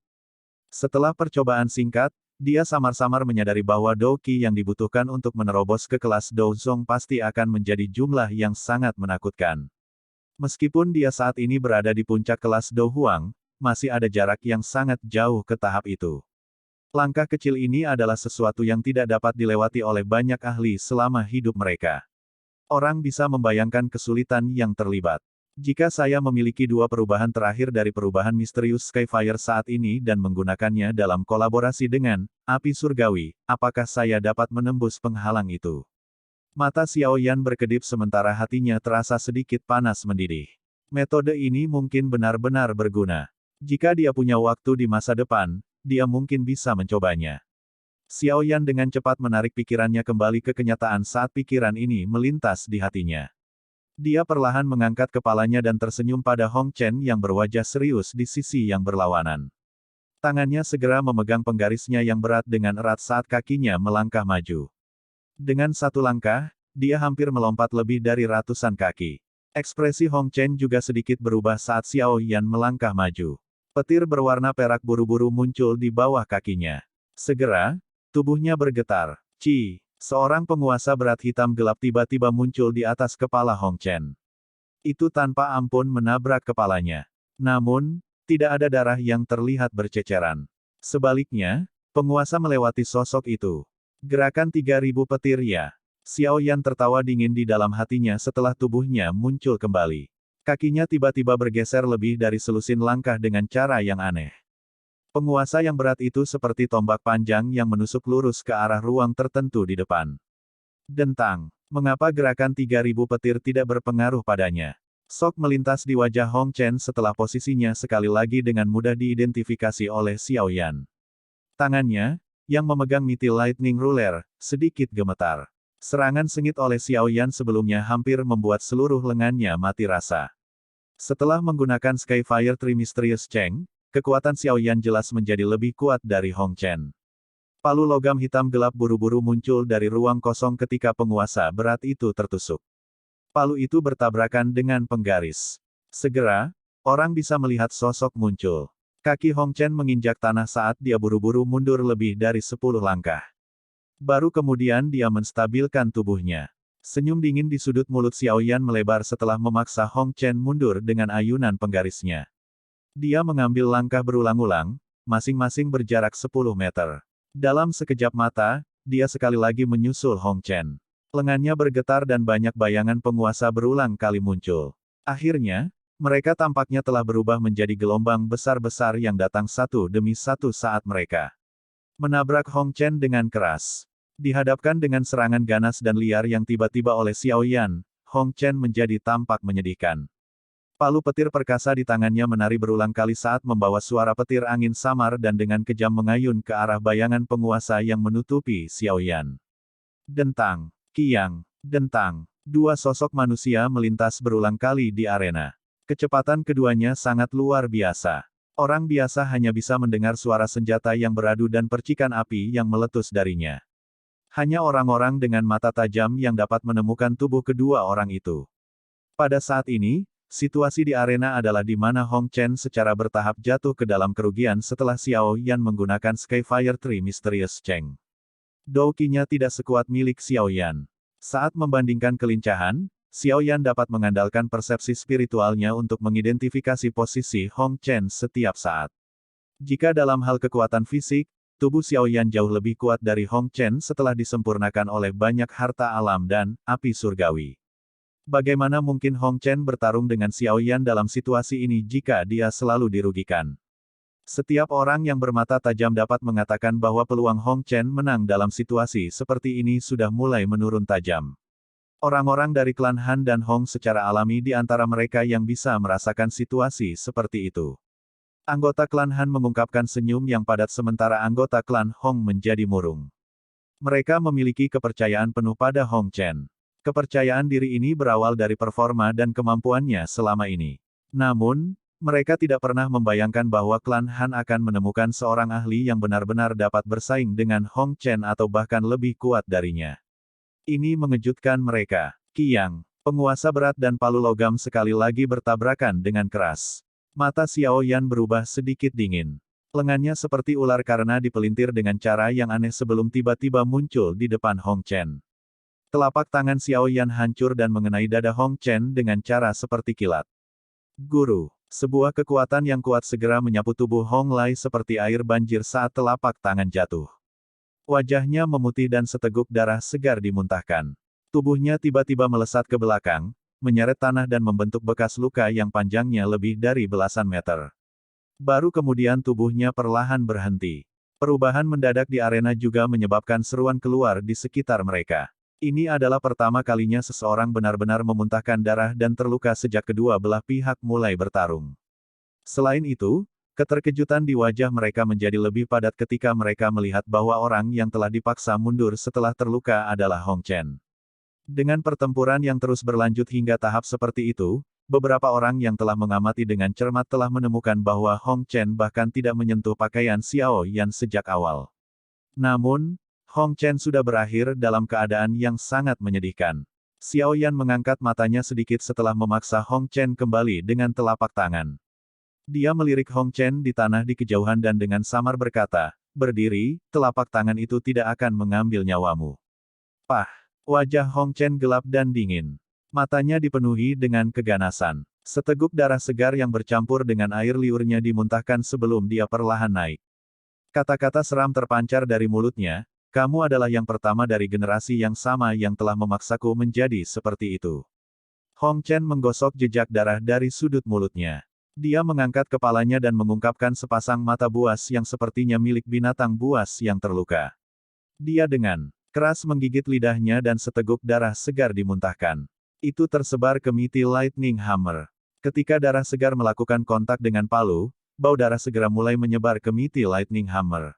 Setelah percobaan singkat, dia samar-samar menyadari bahwa Douqi yang dibutuhkan untuk menerobos ke kelas Dousong pasti akan menjadi jumlah yang sangat menakutkan. Meskipun dia saat ini berada di puncak kelas Do Huang, masih ada jarak yang sangat jauh ke tahap itu. Langkah kecil ini adalah sesuatu yang tidak dapat dilewati oleh banyak ahli selama hidup mereka. Orang bisa membayangkan kesulitan yang terlibat. Jika saya memiliki dua perubahan terakhir dari perubahan misterius Skyfire saat ini dan menggunakannya dalam kolaborasi dengan api surgawi, apakah saya dapat menembus penghalang itu? Mata Xiao Yan berkedip sementara hatinya terasa sedikit panas mendidih. Metode ini mungkin benar-benar berguna. Jika dia punya waktu di masa depan, dia mungkin bisa mencobanya. Xiao Yan dengan cepat menarik pikirannya kembali ke kenyataan saat pikiran ini melintas di hatinya. Dia perlahan mengangkat kepalanya dan tersenyum pada Hong Chen yang berwajah serius di sisi yang berlawanan. Tangannya segera memegang penggarisnya yang berat dengan erat saat kakinya melangkah maju. Dengan satu langkah, dia hampir melompat lebih dari ratusan kaki. Ekspresi Hong Chen juga sedikit berubah saat Xiao Yan melangkah maju. Petir berwarna perak buru-buru muncul di bawah kakinya. Segera, tubuhnya bergetar. Seorang penguasa berat hitam gelap tiba-tiba muncul di atas kepala Hong Chen. Itu tanpa ampun menabrak kepalanya. Namun, tidak ada darah yang terlihat berceceran. Sebaliknya, penguasa melewati sosok itu. Gerakan 3000 petir ya. Xiao Yan tertawa dingin di dalam hatinya setelah tubuhnya muncul kembali. Kakinya tiba-tiba bergeser lebih dari selusin langkah dengan cara yang aneh. Penguasa yang berat itu seperti tombak panjang yang menusuk lurus ke arah ruang tertentu di depan. Dentang. Mengapa gerakan 3.000 petir tidak berpengaruh padanya? Sok melintas di wajah Hong Chen setelah posisinya sekali lagi dengan mudah diidentifikasi oleh Xiao Yan. Tangannya, yang memegang Mighty Lightning Ruler, sedikit gemetar. Serangan sengit oleh Xiao Yan sebelumnya hampir membuat seluruh lengannya mati rasa. Setelah menggunakan Skyfire Tree Mysterious Cheng, kekuatan Xiao Yan jelas menjadi lebih kuat dari Hong Chen. Palu logam hitam gelap buru-buru muncul dari ruang kosong ketika penguasa berat itu tertusuk. Palu itu bertabrakan dengan penggaris. Segera, orang bisa melihat sosok muncul. Kaki Hong Chen menginjak tanah saat dia buru-buru mundur lebih dari 10 langkah. Baru kemudian dia menstabilkan tubuhnya. Senyum dingin di sudut mulut Xiao Yan melebar setelah memaksa Hong Chen mundur dengan ayunan penggarisnya. Dia mengambil langkah berulang-ulang, masing-masing berjarak 10 meter. Dalam sekejap mata, dia sekali lagi menyusul Hong Chen. Lengannya bergetar dan banyak bayangan penguasa berulang kali muncul. Akhirnya, mereka tampaknya telah berubah menjadi gelombang besar-besar yang datang satu demi satu saat mereka menabrak Hong Chen dengan keras. Dihadapkan dengan serangan ganas dan liar yang tiba-tiba oleh Xiao Yan, Hong Chen menjadi tampak menyedihkan. Palu petir perkasa di tangannya menari berulang kali saat membawa suara petir angin samar dan dengan kejam mengayun ke arah bayangan penguasa yang menutupi Xiao Yan. Dentang, kiang, dentang. Dua sosok manusia melintas berulang kali di arena. Kecepatan keduanya sangat luar biasa. Orang biasa hanya bisa mendengar suara senjata yang beradu dan percikan api yang meletus darinya. Hanya orang-orang dengan mata tajam yang dapat menemukan tubuh kedua orang itu. Pada saat ini, situasi di arena adalah di mana Hong Chen secara bertahap jatuh ke dalam kerugian setelah Xiao Yan menggunakan Skyfire Tree Mysterious Cheng. Douki-nya tidak sekuat milik Xiao Yan. Saat membandingkan kelincahan, Xiao Yan dapat mengandalkan persepsi spiritualnya untuk mengidentifikasi posisi Hong Chen setiap saat. Jika dalam hal kekuatan fisik, tubuh Xiao Yan jauh lebih kuat dari Hong Chen setelah disempurnakan oleh banyak harta alam dan api surgawi. Bagaimana mungkin Hong Chen bertarung dengan Xiao Yan dalam situasi ini jika dia selalu dirugikan? Setiap orang yang bermata tajam dapat mengatakan bahwa peluang Hong Chen menang dalam situasi seperti ini sudah mulai menurun tajam. Orang-orang dari klan Han dan Hong secara alami di antara mereka yang bisa merasakan situasi seperti itu. Anggota klan Han mengungkapkan senyum yang padat sementara anggota klan Hong menjadi murung. Mereka memiliki kepercayaan penuh pada Hong Chen. Kepercayaan diri ini berawal dari performa dan kemampuannya selama ini. Namun, mereka tidak pernah membayangkan bahwa klan Han akan menemukan seorang ahli yang benar-benar dapat bersaing dengan Hong Chen atau bahkan lebih kuat darinya. Ini mengejutkan mereka. Kiang, penguasa berat dan palu logam sekali lagi bertabrakan dengan keras. Mata Xiao Yan berubah sedikit dingin. Lengannya seperti ular karena dipelintir dengan cara yang aneh sebelum tiba-tiba muncul di depan Hong Chen. Telapak tangan Xiao Yan hancur dan mengenai dada Hong Chen dengan cara seperti kilat. Guru, sebuah kekuatan yang kuat segera menyapu tubuh Hong Lai seperti air banjir saat telapak tangan jatuh. Wajahnya memutih dan seteguk darah segar dimuntahkan. Tubuhnya tiba-tiba melesat ke belakang, menyeret tanah dan membentuk bekas luka yang panjangnya lebih dari belasan meter. Baru kemudian tubuhnya perlahan berhenti. Perubahan mendadak di arena juga menyebabkan seruan keluar di sekitar mereka. Ini adalah pertama kalinya seseorang benar-benar memuntahkan darah dan terluka sejak kedua belah pihak mulai bertarung. Selain itu, keterkejutan di wajah mereka menjadi lebih padat ketika mereka melihat bahwa orang yang telah dipaksa mundur setelah terluka adalah Hong Chen. Dengan pertempuran yang terus berlanjut hingga tahap seperti itu, beberapa orang yang telah mengamati dengan cermat telah menemukan bahwa Hong Chen bahkan tidak menyentuh pakaian Xiao Yan sejak awal. Namun, Hong Chen sudah berakhir dalam keadaan yang sangat menyedihkan. Xiao Yan mengangkat matanya sedikit setelah memaksa Hong Chen kembali dengan telapak tangan. Dia melirik Hong Chen di tanah di kejauhan dan dengan samar berkata, "Berdiri, telapak tangan itu tidak akan mengambil nyawamu." Pah! Wajah Hong Chen gelap dan dingin. Matanya dipenuhi dengan keganasan. Seteguk darah segar yang bercampur dengan air liurnya dimuntahkan sebelum dia perlahan naik. Kata-kata seram terpancar dari mulutnya, "Kamu adalah yang pertama dari generasi yang sama yang telah memaksaku menjadi seperti itu." Hong Chen menggosok jejak darah dari sudut mulutnya. Dia mengangkat kepalanya dan mengungkapkan sepasang mata buas yang sepertinya milik binatang buas yang terluka. Dia dengan Keras menggigit lidahnya dan seteguk darah segar dimuntahkan. Itu tersebar ke Mighty Lightning Hammer. Ketika darah segar melakukan kontak dengan palu, bau darah segera mulai menyebar ke Mighty Lightning Hammer.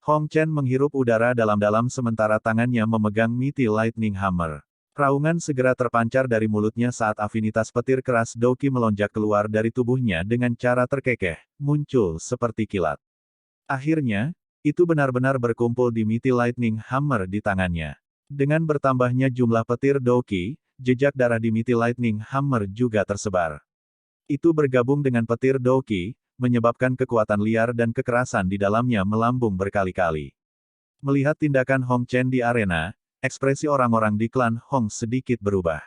Hong Chen menghirup udara dalam-dalam sementara tangannya memegang Mighty Lightning Hammer. Raungan segera terpancar dari mulutnya saat afinitas petir keras Doki melonjak keluar dari tubuhnya dengan cara terkekeh, muncul seperti kilat. Akhirnya, itu benar-benar berkumpul di Mighty Lightning Hammer di tangannya. Dengan bertambahnya jumlah petir Doki, jejak darah di Mighty Lightning Hammer juga tersebar. Itu bergabung dengan petir Doki, menyebabkan kekuatan liar dan kekerasan di dalamnya melambung berkali-kali. Melihat tindakan Hong Chen di arena, ekspresi orang-orang di klan Hong sedikit berubah.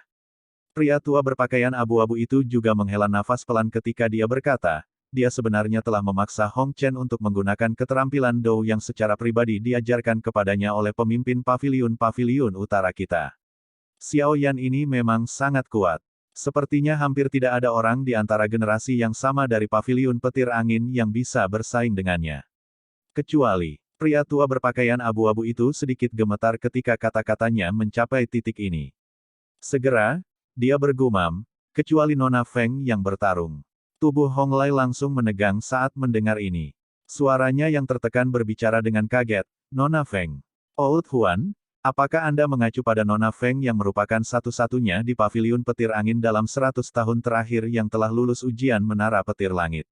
Pria tua berpakaian abu-abu itu juga menghela nafas pelan ketika dia berkata, dia sebenarnya telah memaksa Hong Chen untuk menggunakan keterampilan Dou yang secara pribadi diajarkan kepadanya oleh pemimpin paviliun-paviliun utara kita. Xiao Yan ini memang sangat kuat. Sepertinya hampir tidak ada orang di antara generasi yang sama dari paviliun petir angin yang bisa bersaing dengannya. Kecuali, pria tua berpakaian abu-abu itu sedikit gemetar ketika kata-katanya mencapai titik ini. Segera, dia bergumam, kecuali Nona Feng yang bertarung. Tubuh Hong Lei langsung menegang saat mendengar ini. Suaranya yang tertekan berbicara dengan kaget, Nona Feng. Old Huan, apakah Anda mengacu pada Nona Feng yang merupakan satu-satunya di paviliun petir angin dalam 100 tahun terakhir yang telah lulus ujian menara petir langit?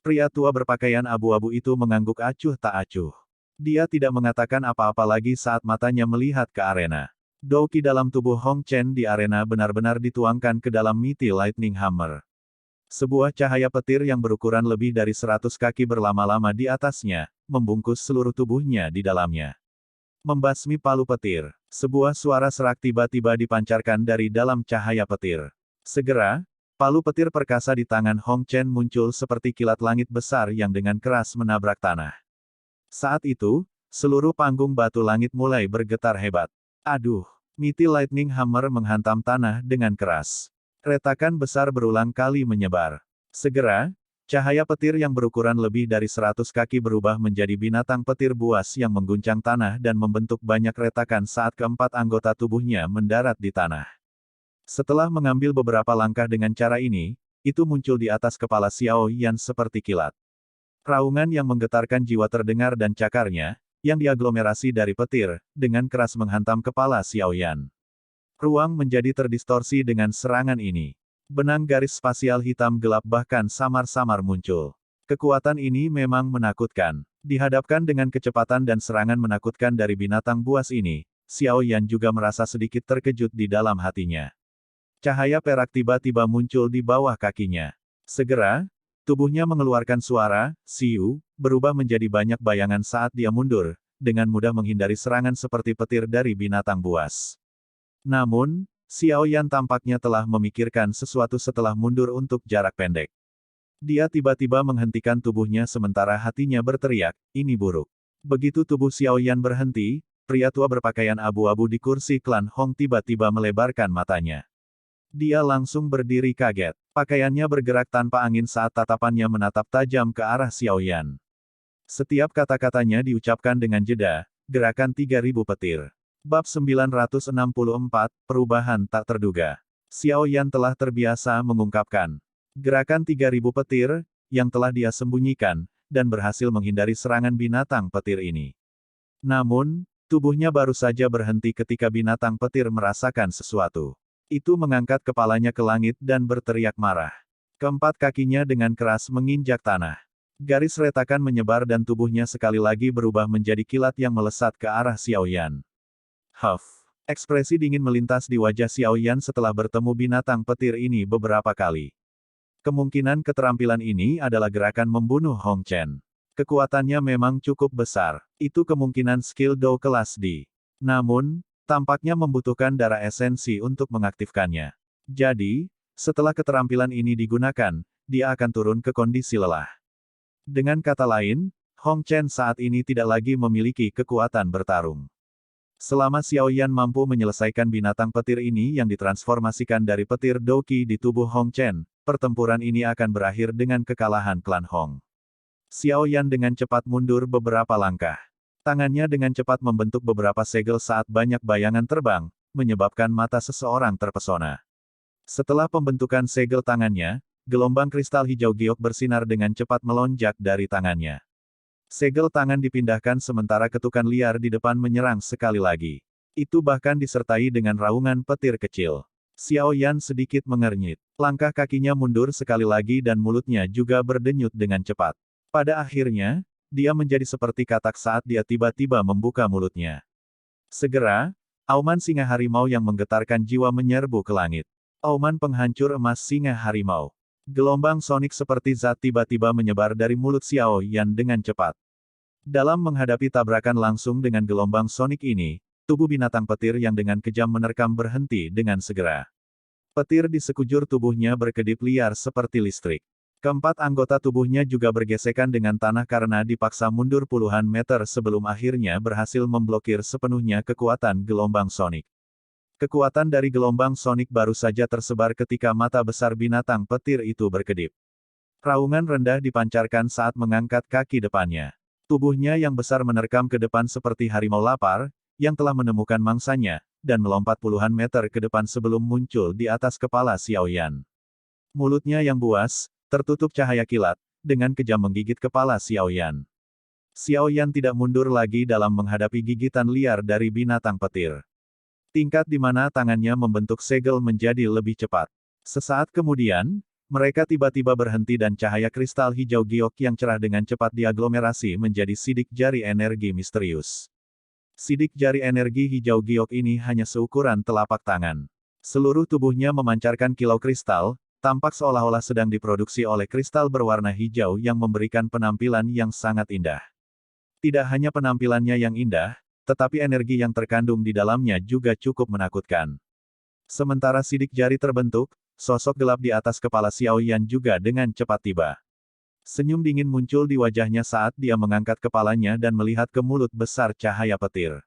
Pria tua berpakaian abu-abu itu mengangguk acuh tak acuh. Dia tidak mengatakan apa-apa lagi saat matanya melihat ke arena. Doki dalam tubuh Hong Chen di arena benar-benar dituangkan ke dalam Mighty Lightning Hammer. Sebuah cahaya petir yang berukuran lebih dari 100 kaki berlama-lama di atasnya, membungkus seluruh tubuhnya di dalamnya. Membasmi palu petir. Sebuah suara serak tiba-tiba dipancarkan dari dalam cahaya petir. Segera, palu petir perkasa di tangan Hong Chen muncul seperti kilat langit besar yang dengan keras menabrak tanah. Saat itu, seluruh panggung batu langit mulai bergetar hebat. Aduh! Mighty Lightning Hammer menghantam tanah dengan keras. Retakan besar berulang kali menyebar. Segera, cahaya petir yang berukuran lebih dari 100 kaki berubah menjadi binatang petir buas yang mengguncang tanah dan membentuk banyak retakan saat keempat anggota tubuhnya mendarat di tanah. Setelah mengambil beberapa langkah dengan cara ini, itu muncul di atas kepala Xiao Yan seperti kilat. Raungan yang menggetarkan jiwa terdengar dan cakarnya, yang diaglomerasi dari petir, dengan keras menghantam kepala Xiao Yan. Ruang menjadi terdistorsi dengan serangan ini. Benang garis spasial hitam gelap bahkan samar-samar muncul. Kekuatan ini memang menakutkan. Dihadapkan dengan kecepatan dan serangan menakutkan dari binatang buas ini, Xiao Yan juga merasa sedikit terkejut di dalam hatinya. Cahaya perak tiba-tiba muncul di bawah kakinya. Segera, tubuhnya mengeluarkan suara, siu, berubah menjadi banyak bayangan saat dia mundur, dengan mudah menghindari serangan seperti petir dari binatang buas. Namun, Xiao Yan tampaknya telah memikirkan sesuatu setelah mundur untuk jarak pendek. Dia tiba-tiba menghentikan tubuhnya sementara hatinya berteriak, ini buruk. Begitu tubuh Xiao Yan berhenti, pria tua berpakaian abu-abu di kursi klan Hong tiba-tiba melebarkan matanya. Dia langsung berdiri kaget. Pakaiannya bergerak tanpa angin saat tatapannya menatap tajam ke arah Xiao Yan. Setiap kata-katanya diucapkan dengan jeda, gerakan 3000 petir. Bab 964, Perubahan tak terduga. Xiao Yan telah terbiasa mengungkapkan gerakan 3000 petir, yang telah dia sembunyikan, dan berhasil menghindari serangan binatang petir ini. Namun, tubuhnya baru saja berhenti ketika binatang petir merasakan sesuatu. Itu mengangkat kepalanya ke langit dan berteriak marah. Keempat kakinya dengan keras menginjak tanah. Garis retakan menyebar dan tubuhnya sekali lagi berubah menjadi kilat yang melesat ke arah Xiao Yan. Huff! Ekspresi dingin melintas di wajah Xiao Yan setelah bertemu binatang petir ini beberapa kali. Kemungkinan keterampilan ini adalah gerakan membunuh Hong Chen. Kekuatannya memang cukup besar. Itu kemungkinan skill Dou kelas D. Namun, tampaknya membutuhkan darah esensi untuk mengaktifkannya. Jadi, setelah keterampilan ini digunakan, dia akan turun ke kondisi lelah. Dengan kata lain, Hong Chen saat ini tidak lagi memiliki kekuatan bertarung. Selama Xiao Yan mampu menyelesaikan binatang petir ini yang ditransformasikan dari petir Doki di tubuh Hong Chen, pertempuran ini akan berakhir dengan kekalahan klan Hong. Xiao Yan dengan cepat mundur beberapa langkah. Tangannya dengan cepat membentuk beberapa segel saat banyak bayangan terbang, menyebabkan mata seseorang terpesona. Setelah pembentukan segel tangannya, gelombang kristal hijau giok bersinar dengan cepat melonjak dari tangannya. Segel tangan dipindahkan sementara ketukan liar di depan menyerang sekali lagi. Itu bahkan disertai dengan raungan petir kecil. Xiao Yan sedikit mengernyit. Langkah kakinya mundur sekali lagi dan mulutnya juga berdenyut dengan cepat. Pada akhirnya, dia menjadi seperti katak saat dia tiba-tiba membuka mulutnya. Segera, auman singa harimau yang menggetarkan jiwa menyerbu ke langit. Auman penghancur emas singa harimau. Gelombang sonik seperti zat tiba-tiba menyebar dari mulut Xiao Yan dengan cepat. Dalam menghadapi tabrakan langsung dengan gelombang sonik ini, tubuh binatang petir yang dengan kejam menerkam berhenti dengan segera. Petir di sekujur tubuhnya berkedip liar seperti listrik. Keempat anggota tubuhnya juga bergesekan dengan tanah karena dipaksa mundur puluhan meter sebelum akhirnya berhasil memblokir sepenuhnya kekuatan gelombang sonik. Kekuatan dari gelombang sonik baru saja tersebar ketika mata besar binatang petir itu berkedip. Raungan rendah dipancarkan saat mengangkat kaki depannya. Tubuhnya yang besar menerkam ke depan seperti harimau lapar, yang telah menemukan mangsanya, dan melompat puluhan meter ke depan sebelum muncul di atas kepala Xiao Yan. Mulutnya yang buas, tertutup cahaya kilat, dengan kejam menggigit kepala Xiao Yan. Xiao Yan tidak mundur lagi dalam menghadapi gigitan liar dari binatang petir. Tingkat di mana tangannya membentuk segel menjadi lebih cepat. Sesaat kemudian, mereka tiba-tiba berhenti dan cahaya kristal hijau giok yang cerah dengan cepat diaglomerasi menjadi sidik jari energi misterius. Sidik jari energi hijau giok ini hanya seukuran telapak tangan. Seluruh tubuhnya memancarkan kilau kristal, tampak seolah-olah sedang diproduksi oleh kristal berwarna hijau yang memberikan penampilan yang sangat indah. Tidak hanya penampilannya yang indah, tetapi energi yang terkandung di dalamnya juga cukup menakutkan. Sementara sidik jari terbentuk, sosok gelap di atas kepala Xiao Yan juga dengan cepat tiba. Senyum dingin muncul di wajahnya saat dia mengangkat kepalanya dan melihat ke mulut besar cahaya petir.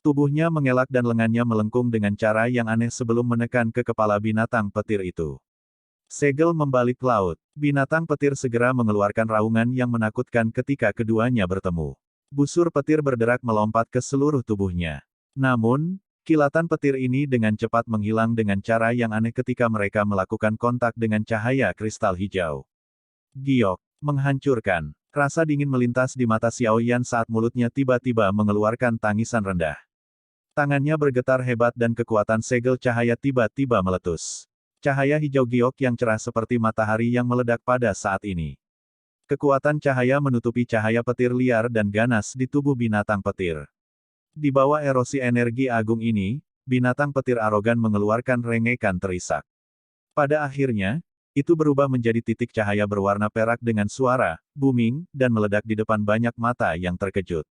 Tubuhnya mengelak dan lengannya melengkung dengan cara yang aneh sebelum menekan ke kepala binatang petir itu. Segel membalik laut. Binatang petir segera mengeluarkan raungan yang menakutkan ketika keduanya bertemu. Busur petir berderak melompat ke seluruh tubuhnya. Namun, kilatan petir ini dengan cepat menghilang dengan cara yang aneh ketika mereka melakukan kontak dengan cahaya kristal hijau. Giok. Menghancurkan. Rasa dingin melintas di mata Xiao Yan saat mulutnya tiba-tiba mengeluarkan tangisan rendah. Tangannya bergetar hebat dan kekuatan segel cahaya tiba-tiba meletus. Cahaya hijau giok yang cerah seperti matahari yang meledak pada saat ini. Kekuatan cahaya menutupi cahaya petir liar dan ganas di tubuh binatang petir. Di bawah erosi energi agung ini, binatang petir arogan mengeluarkan rengekan terisak. Pada akhirnya, itu berubah menjadi titik cahaya berwarna perak dengan suara booming dan meledak di depan banyak mata yang terkejut.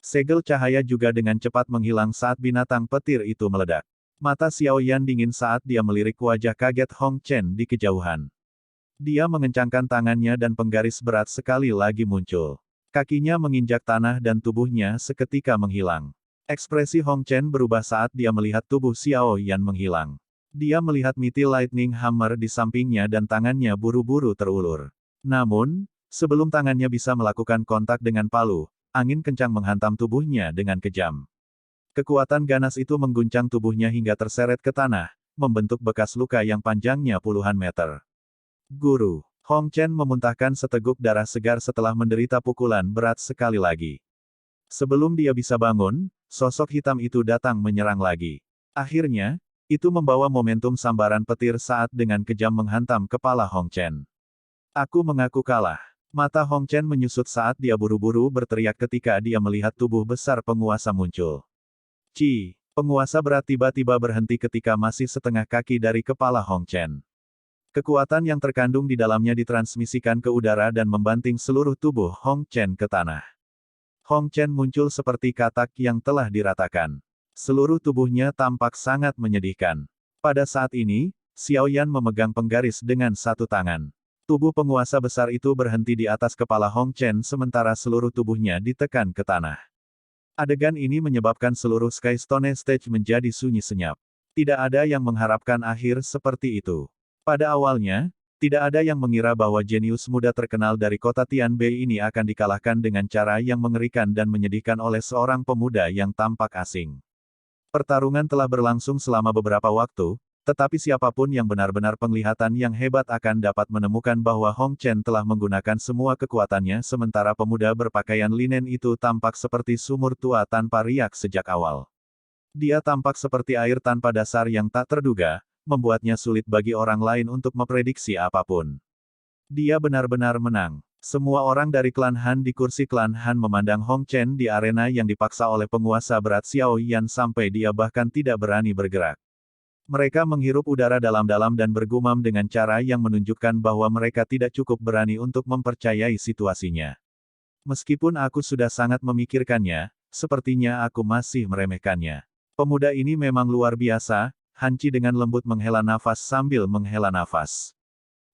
Segel cahaya juga dengan cepat menghilang saat binatang petir itu meledak. Mata Xiao Yan dingin saat dia melirik wajah kaget Hong Chen di kejauhan. Dia mengencangkan tangannya dan penggaris berat sekali lagi muncul. Kakinya menginjak tanah dan tubuhnya seketika menghilang. Ekspresi Hong Chen berubah saat dia melihat tubuh Xiao Yan menghilang. Dia melihat miti lightning hammer di sampingnya dan tangannya buru-buru terulur. Namun, sebelum tangannya bisa melakukan kontak dengan palu, angin kencang menghantam tubuhnya dengan kejam. Kekuatan ganas itu mengguncang tubuhnya hingga terseret ke tanah, membentuk bekas luka yang panjangnya puluhan meter. Guru, Hong Chen memuntahkan seteguk darah segar setelah menderita pukulan berat sekali lagi. Sebelum dia bisa bangun, sosok hitam itu datang menyerang lagi. Akhirnya, itu membawa momentum sambaran petir saat dengan kejam menghantam kepala Hong Chen. Aku mengaku kalah. Mata Hong Chen menyusut saat dia buru-buru berteriak ketika dia melihat tubuh besar penguasa muncul. Penguasa berat tiba-tiba berhenti ketika masih setengah kaki dari kepala Hong Chen. Kekuatan yang terkandung di dalamnya ditransmisikan ke udara dan membanting seluruh tubuh Hong Chen ke tanah. Hong Chen muncul seperti katak yang telah diratakan. Seluruh tubuhnya tampak sangat menyedihkan. Pada saat ini, Xiao Yan memegang penggaris dengan satu tangan. Tubuh penguasa besar itu berhenti di atas kepala Hong Chen sementara seluruh tubuhnya ditekan ke tanah. Adegan ini menyebabkan seluruh Skystone Stage menjadi sunyi senyap. Tidak ada yang mengharapkan akhir seperti itu. Pada awalnya, Tidak ada yang mengira bahwa jenius muda terkenal dari kota Tianbei ini akan dikalahkan dengan cara yang mengerikan dan menyedihkan oleh seorang pemuda yang tampak asing. Pertarungan telah berlangsung selama beberapa waktu, tetapi siapapun yang benar-benar penglihatan yang hebat akan dapat menemukan bahwa Hong Chen telah menggunakan semua kekuatannya sementara pemuda berpakaian linen itu tampak seperti sumur tua tanpa riak sejak awal. Dia tampak seperti air tanpa dasar yang tak terduga, membuatnya sulit bagi orang lain untuk memprediksi apapun. Dia benar-benar menang. Semua orang dari klan Han di kursi klan Han memandang Hong Chen di arena yang dipaksa oleh penguasa berat Xiao Yan sampai dia bahkan tidak berani bergerak. Mereka menghirup udara dalam-dalam dan bergumam dengan cara yang menunjukkan bahwa mereka tidak cukup berani untuk mempercayai situasinya. Meskipun aku sudah sangat memikirkannya, sepertinya aku masih meremehkannya. Pemuda ini memang luar biasa. Han Qi dengan lembut menghela nafas sambil menghela nafas.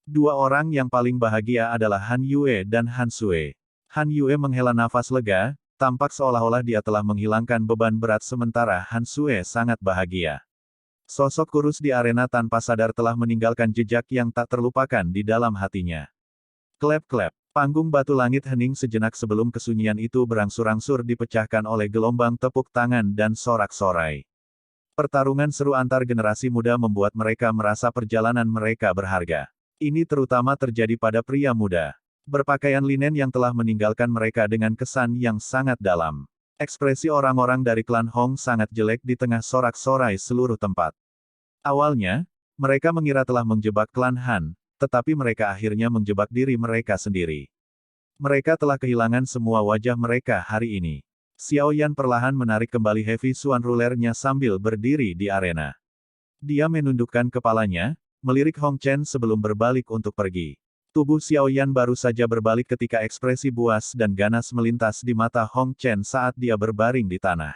Dua orang yang paling bahagia adalah Han Yue dan Han Sui. Han Yue menghela nafas lega, tampak seolah-olah dia telah menghilangkan beban berat sementara Han Sui sangat bahagia. Sosok kurus di arena tanpa sadar telah meninggalkan jejak yang tak terlupakan di dalam hatinya. Klep-klep, panggung batu langit hening sejenak sebelum kesunyian itu berangsur-angsur dipecahkan oleh gelombang tepuk tangan dan sorak-sorai. Pertarungan seru antar generasi muda membuat mereka merasa perjalanan mereka berharga. Ini terutama terjadi pada pria muda berpakaian linen yang telah meninggalkan mereka dengan kesan yang sangat dalam. Ekspresi orang-orang dari klan Hong sangat jelek di tengah sorak-sorai seluruh tempat. Awalnya, mereka mengira telah menjebak klan Han, tetapi mereka akhirnya menjebak diri mereka sendiri. Mereka telah kehilangan semua wajah mereka hari ini. Xiao Yan perlahan menarik kembali Heavy Swan Ruler-nya sambil berdiri di arena. Dia menundukkan kepalanya, melirik Hong Chen sebelum berbalik untuk pergi. Tubuh Xiao Yan baru saja berbalik ketika ekspresi buas dan ganas melintas di mata Hong Chen saat dia berbaring di tanah.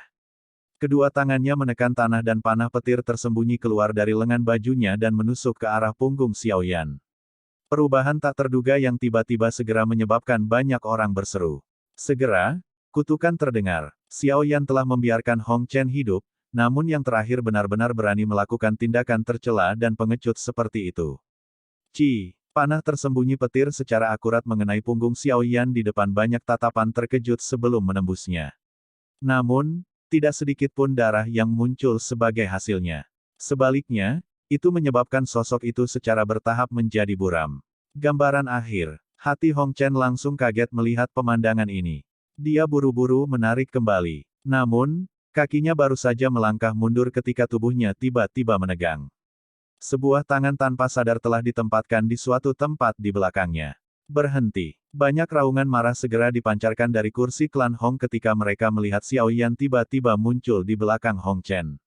Kedua tangannya menekan tanah dan panah petir tersembunyi keluar dari lengan bajunya dan menusuk ke arah punggung Xiao Yan. Perubahan tak terduga yang tiba-tiba segera menyebabkan banyak orang berseru. Segera, kutukan terdengar. Xiao Yan telah membiarkan Hong Chen hidup, namun yang terakhir benar-benar berani melakukan tindakan tercela dan pengecut seperti itu. Panah tersembunyi petir secara akurat mengenai punggung Xiao Yan di depan banyak tatapan terkejut sebelum menembusnya. Namun, tidak sedikit pun darah yang muncul sebagai hasilnya. Sebaliknya, itu menyebabkan sosok itu secara bertahap menjadi buram. Gambaran akhir. Hati Hong Chen langsung kaget melihat pemandangan ini. Dia buru-buru menarik kembali. Namun, kakinya baru saja melangkah mundur ketika tubuhnya tiba-tiba menegang. Sebuah tangan tanpa sadar telah ditempatkan di suatu tempat di belakangnya. Berhenti. Banyak raungan marah segera dipancarkan dari kursi klan Hong ketika mereka melihat Xiao Yan tiba-tiba muncul di belakang Hong Chen.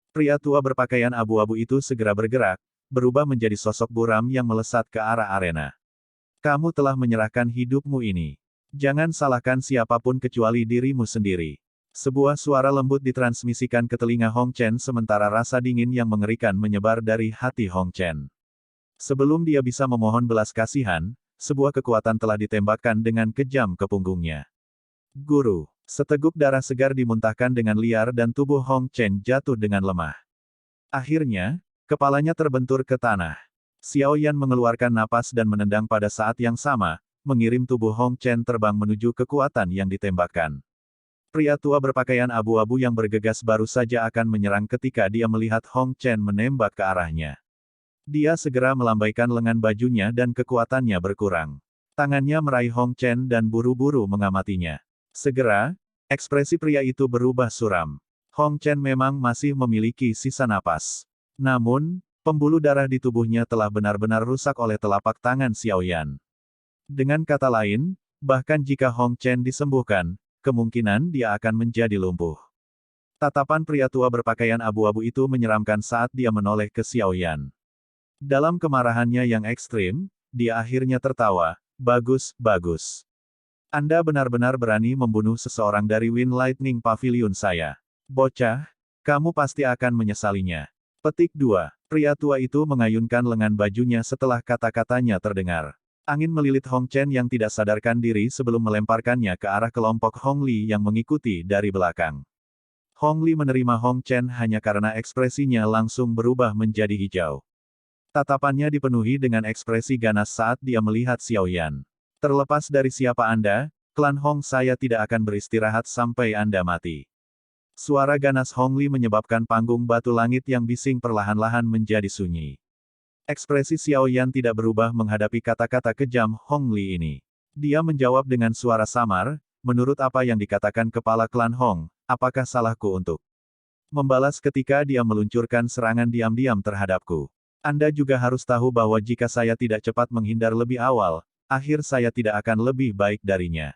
Pria tua berpakaian abu-abu itu segera bergerak, berubah menjadi sosok buram yang melesat ke arah arena. Kamu telah menyerahkan hidupmu ini. Jangan salahkan siapapun kecuali dirimu sendiri. Sebuah suara lembut ditransmisikan ke telinga Hong Chen sementara rasa dingin yang mengerikan menyebar dari hati Hong Chen. Sebelum dia bisa memohon belas kasihan, sebuah kekuatan telah ditembakkan dengan kejam ke punggungnya. Guru, seteguk darah segar dimuntahkan dengan liar dan tubuh Hong Chen jatuh dengan lemah. Akhirnya, kepalanya terbentur ke tanah. Xiao Yan mengeluarkan napas dan menendang pada saat yang sama, mengirim tubuh Hong Chen terbang menuju kekuatan yang ditembakkan. Pria tua berpakaian abu-abu yang bergegas baru saja akan menyerang ketika dia melihat Hong Chen menembak ke arahnya. Dia segera melambaikan lengan bajunya dan kekuatannya berkurang. Tangannya meraih Hong Chen dan buru-buru mengamatinya. Segera, ekspresi pria itu berubah suram. Hong Chen memang masih memiliki sisa napas. Namun, pembuluh darah di tubuhnya telah benar-benar rusak oleh telapak tangan Xiao Yan. Dengan kata lain, bahkan jika Hong Chen disembuhkan, kemungkinan dia akan menjadi lumpuh. Tatapan pria tua berpakaian abu-abu itu menyeramkan saat dia menoleh ke Xiao Yan. Dalam kemarahannya yang ekstrim, dia akhirnya tertawa, bagus, bagus. Anda benar-benar berani membunuh seseorang dari Wind Lightning Pavilion saya. Bocah, kamu pasti akan menyesalinya. Petik 2. Pria tua itu mengayunkan lengan bajunya setelah kata-katanya terdengar. Angin melilit Hong Chen yang tidak sadarkan diri sebelum melemparkannya ke arah kelompok Hong Li yang mengikuti dari belakang. Hong Li menerima Hong Chen hanya karena ekspresinya langsung berubah menjadi hijau. Tatapannya dipenuhi dengan ekspresi ganas saat dia melihat Xiao Yan. Terlepas dari siapa Anda, klan Hong saya tidak akan beristirahat sampai Anda mati. Suara ganas Hong Li menyebabkan panggung batu langit yang bising perlahan-lahan menjadi sunyi. Ekspresi Xiao Yan tidak berubah menghadapi kata-kata kejam Hong Li ini. Dia menjawab dengan suara samar, menurut apa yang dikatakan kepala klan Hong, apakah salahku untuk membalas ketika dia meluncurkan serangan diam-diam terhadapku? Anda juga harus tahu bahwa jika saya tidak cepat menghindar lebih awal, akhir saya tidak akan lebih baik darinya.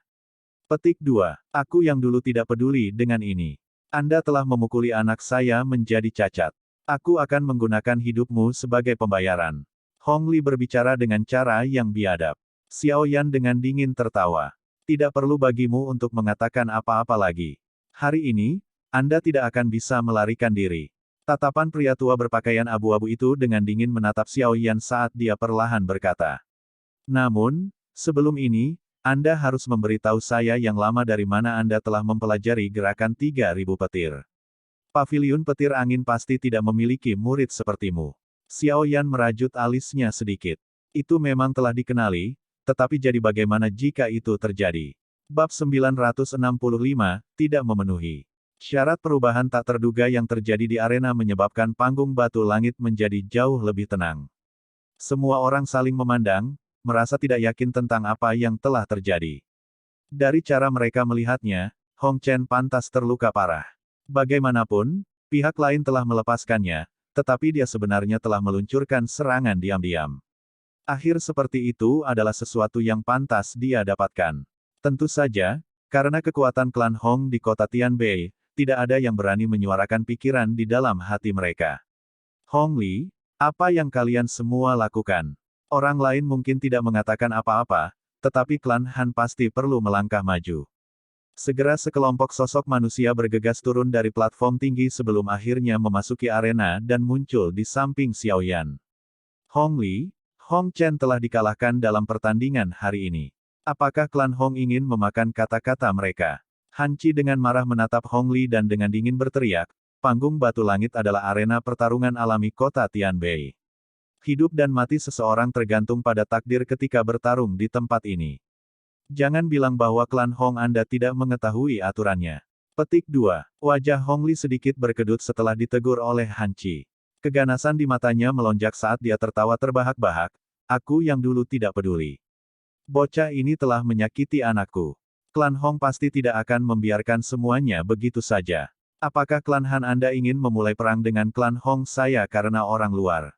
Petik 2. Aku yang dulu tidak peduli dengan ini. Anda telah memukuli anak saya menjadi cacat. Aku akan menggunakan hidupmu sebagai pembayaran. Hong Li berbicara dengan cara yang biadab. Xiao Yan dengan dingin tertawa. Tidak perlu bagimu untuk mengatakan apa-apa lagi. Hari ini, Anda tidak akan bisa melarikan diri. Tatapan pria tua berpakaian abu-abu itu dengan dingin menatap Xiao Yan saat dia perlahan berkata. Namun, sebelum ini, Anda harus memberitahu saya yang lama dari mana Anda telah mempelajari gerakan 3.000 petir. Paviliun petir angin pasti tidak memiliki murid sepertimu. Xiao Yan merajut alisnya sedikit. Itu memang telah dikenali, tetapi jadi bagaimana jika itu terjadi? Bab 965, tidak memenuhi. Syarat perubahan tak terduga yang terjadi di arena menyebabkan panggung batu langit menjadi jauh lebih tenang. Semua orang saling memandang, merasa tidak yakin tentang apa yang telah terjadi. Dari cara mereka melihatnya, Hong Chen pantas terluka parah. Bagaimanapun, pihak lain telah melepaskannya, tetapi dia sebenarnya telah meluncurkan serangan diam-diam. Akhir seperti itu adalah sesuatu yang pantas dia dapatkan. Tentu saja, karena kekuatan klan Hong di kota Tianbei, tidak ada yang berani menyuarakan pikiran di dalam hati mereka. Hong Li, apa yang kalian semua lakukan? Orang lain mungkin tidak mengatakan apa-apa, tetapi klan Han pasti perlu melangkah maju. Segera sekelompok sosok manusia bergegas turun dari platform tinggi sebelum akhirnya memasuki arena dan muncul di samping Xiao Yan. Hong Li, Hong Chen telah dikalahkan dalam pertandingan hari ini. Apakah klan Hong ingin memakan kata-kata mereka? Han Qi dengan marah menatap Hong Li dan dengan dingin berteriak, panggung batu langit adalah arena pertarungan alami kota Tianbei. Hidup dan mati seseorang tergantung pada takdir ketika bertarung di tempat ini. Jangan bilang bahwa klan Hong Anda tidak mengetahui aturannya. Petik 2. Wajah Hong Li sedikit berkedut setelah ditegur oleh Han Qi. Keganasan di matanya melonjak saat dia tertawa terbahak-bahak, aku yang dulu tidak peduli. Bocah ini telah menyakiti anakku. Klan Hong pasti tidak akan membiarkan semuanya begitu saja. Apakah klan Han Anda ingin memulai perang dengan klan Hong saya karena orang luar?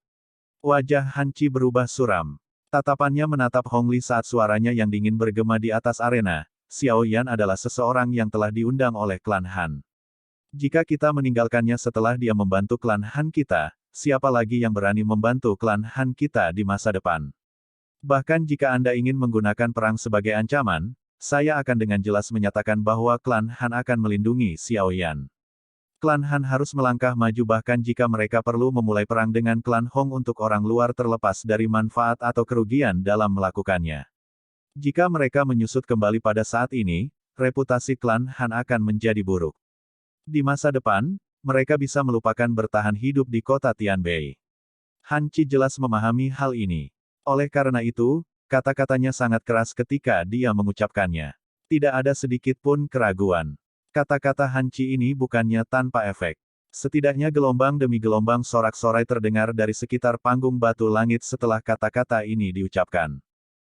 Wajah Han Qi berubah suram. Tatapannya menatap Hong Li saat suaranya yang dingin bergema di atas arena. Xiao Yan adalah seseorang yang telah diundang oleh klan Han. Jika kita meninggalkannya setelah dia membantu klan Han kita, siapa lagi yang berani membantu klan Han kita di masa depan? Bahkan jika Anda ingin menggunakan perang sebagai ancaman, saya akan dengan jelas menyatakan bahwa klan Han akan melindungi Xiao Yan. Klan Han harus melangkah maju bahkan jika mereka perlu memulai perang dengan klan Hong untuk orang luar terlepas dari manfaat atau kerugian dalam melakukannya. Jika mereka menyusut kembali pada saat ini, reputasi klan Han akan menjadi buruk. Di masa depan, mereka bisa melupakan bertahan hidup di kota Tianbei. Han Qi jelas memahami hal ini. Oleh karena itu, kata-katanya sangat keras ketika dia mengucapkannya. Tidak ada sedikit pun keraguan. Kata-kata Han Qi ini bukannya tanpa efek. Setidaknya gelombang demi gelombang sorak-sorai terdengar dari sekitar panggung batu langit setelah kata-kata ini diucapkan.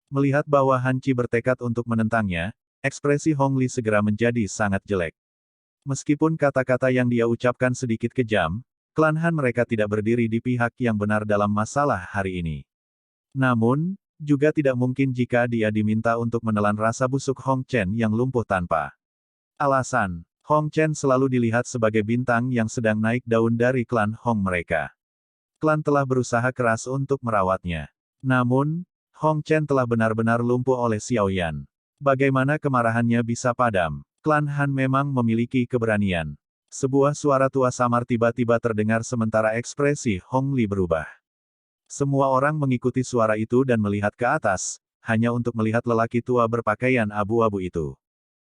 Melihat bahwa Han Qi bertekad untuk menentangnya, ekspresi Hong Li segera menjadi sangat jelek. Meskipun kata-kata yang dia ucapkan sedikit kejam, klan Han mereka tidak berdiri di pihak yang benar dalam masalah hari ini. Namun, juga tidak mungkin jika dia diminta untuk menelan rasa busuk Hong Chen yang lumpuh tanpa alasan. Hong Chen selalu dilihat sebagai bintang yang sedang naik daun dari klan Hong mereka. Klan telah berusaha keras untuk merawatnya. Namun, Hong Chen telah benar-benar lumpuh oleh Xiao Yan. Bagaimana kemarahannya bisa padam? Klan Han memang memiliki keberanian. Sebuah suara tua samar tiba-tiba terdengar sementara ekspresi Hong Li berubah. Semua orang mengikuti suara itu dan melihat ke atas, hanya untuk melihat lelaki tua berpakaian abu-abu itu.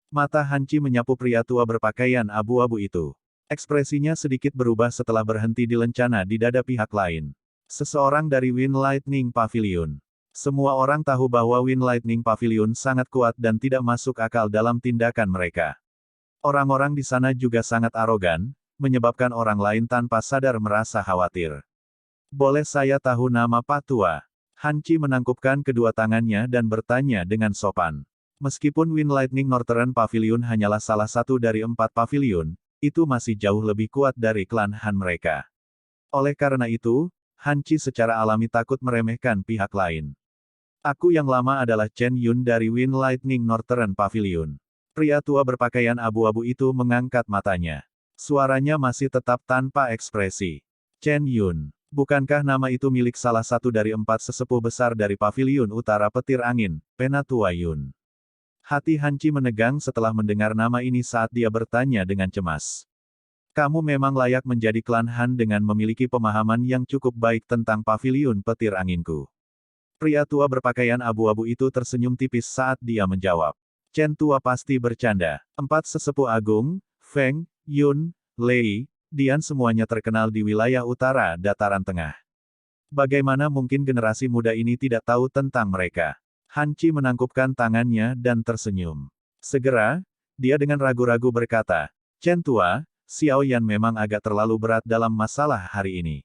Mata Han Qi menyapu pria tua berpakaian abu-abu itu. Ekspresinya sedikit berubah setelah berhenti di lencana di dada pihak lain. Seseorang dari Wind Lightning Pavilion. Semua orang tahu bahwa Wind Lightning Pavilion sangat kuat dan tidak masuk akal dalam tindakan mereka. Orang-orang di sana juga sangat arogan, menyebabkan orang lain tanpa sadar merasa khawatir. Boleh saya tahu nama Pak Tua? Hanci menangkupkan kedua tangannya dan bertanya dengan sopan. Meskipun Wind Lightning Northern Pavilion hanyalah salah satu dari 4 pavilion, itu masih jauh lebih kuat dari klan Han mereka. Oleh karena itu, Hanci secara alami takut meremehkan pihak lain. Aku yang lama adalah Chen Yun dari Wind Lightning Northern Pavilion. Pria tua berpakaian abu-abu itu mengangkat matanya. Suaranya masih tetap tanpa ekspresi. Chen Yun, bukankah nama itu milik salah satu dari 4 sesepuh besar dari Pavilion Utara Petir Angin, Penatua Yun? Hati Hanci menegang setelah mendengar nama ini saat dia bertanya dengan cemas. Kamu memang layak menjadi klan Han dengan memiliki pemahaman yang cukup baik tentang Pavilion Petir Anginku. Pria tua berpakaian abu-abu itu tersenyum tipis saat dia menjawab. Chen tua pasti bercanda. 4 sesepuh agung, Feng, Yun, Lei, Dian semuanya terkenal di wilayah utara dataran tengah. Bagaimana mungkin generasi muda ini tidak tahu tentang mereka? Hanci menangkupkan tangannya dan tersenyum. Segera, dia dengan ragu-ragu berkata, Chen tua, Xiao Yan memang agak terlalu berat dalam masalah hari ini.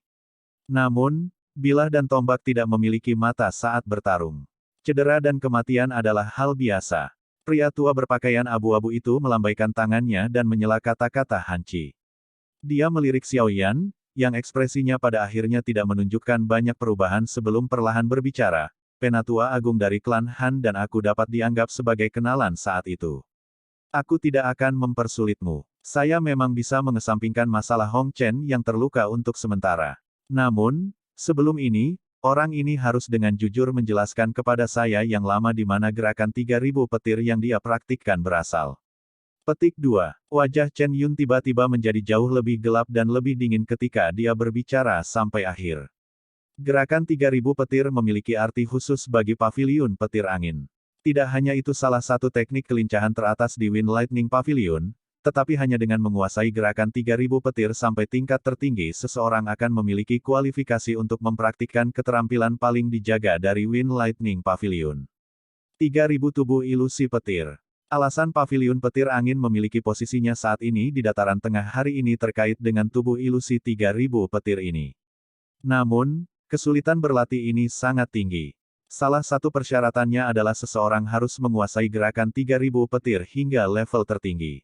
Namun, bilah dan tombak tidak memiliki mata saat bertarung. Cedera dan kematian adalah hal biasa. Pria tua berpakaian abu-abu itu melambaikan tangannya dan menyela kata-kata Hanci. Dia melirik Xiao Yan, yang ekspresinya pada akhirnya tidak menunjukkan banyak perubahan sebelum perlahan berbicara. Penatua agung dari klan Han dan aku dapat dianggap sebagai kenalan saat itu. Aku tidak akan mempersulitmu. Saya memang bisa mengesampingkan masalah Hong Chen yang terluka untuk sementara. Namun, sebelum ini, orang ini harus dengan jujur menjelaskan kepada saya yang lama di mana gerakan 3000 petir yang dia praktikkan berasal. Petik 2. Wajah Chen Yun tiba-tiba menjadi jauh lebih gelap dan lebih dingin ketika dia berbicara sampai akhir. Gerakan 3000 petir memiliki arti khusus bagi Pavilion Petir Angin. Tidak hanya itu salah satu teknik kelincahan teratas di Wind Lightning Pavilion, tetapi hanya dengan menguasai gerakan 3000 petir sampai tingkat tertinggi seseorang akan memiliki kualifikasi untuk mempraktikkan keterampilan paling dijaga dari Wind Lightning Pavilion. 3000 tubuh ilusi petir. Alasan Pavilion Petir Angin memiliki posisinya saat ini di dataran tengah hari ini terkait dengan tubuh ilusi 3000 petir ini. Namun, kesulitan berlatih ini sangat tinggi. Salah satu persyaratannya adalah seseorang harus menguasai gerakan 3000 petir hingga level tertinggi.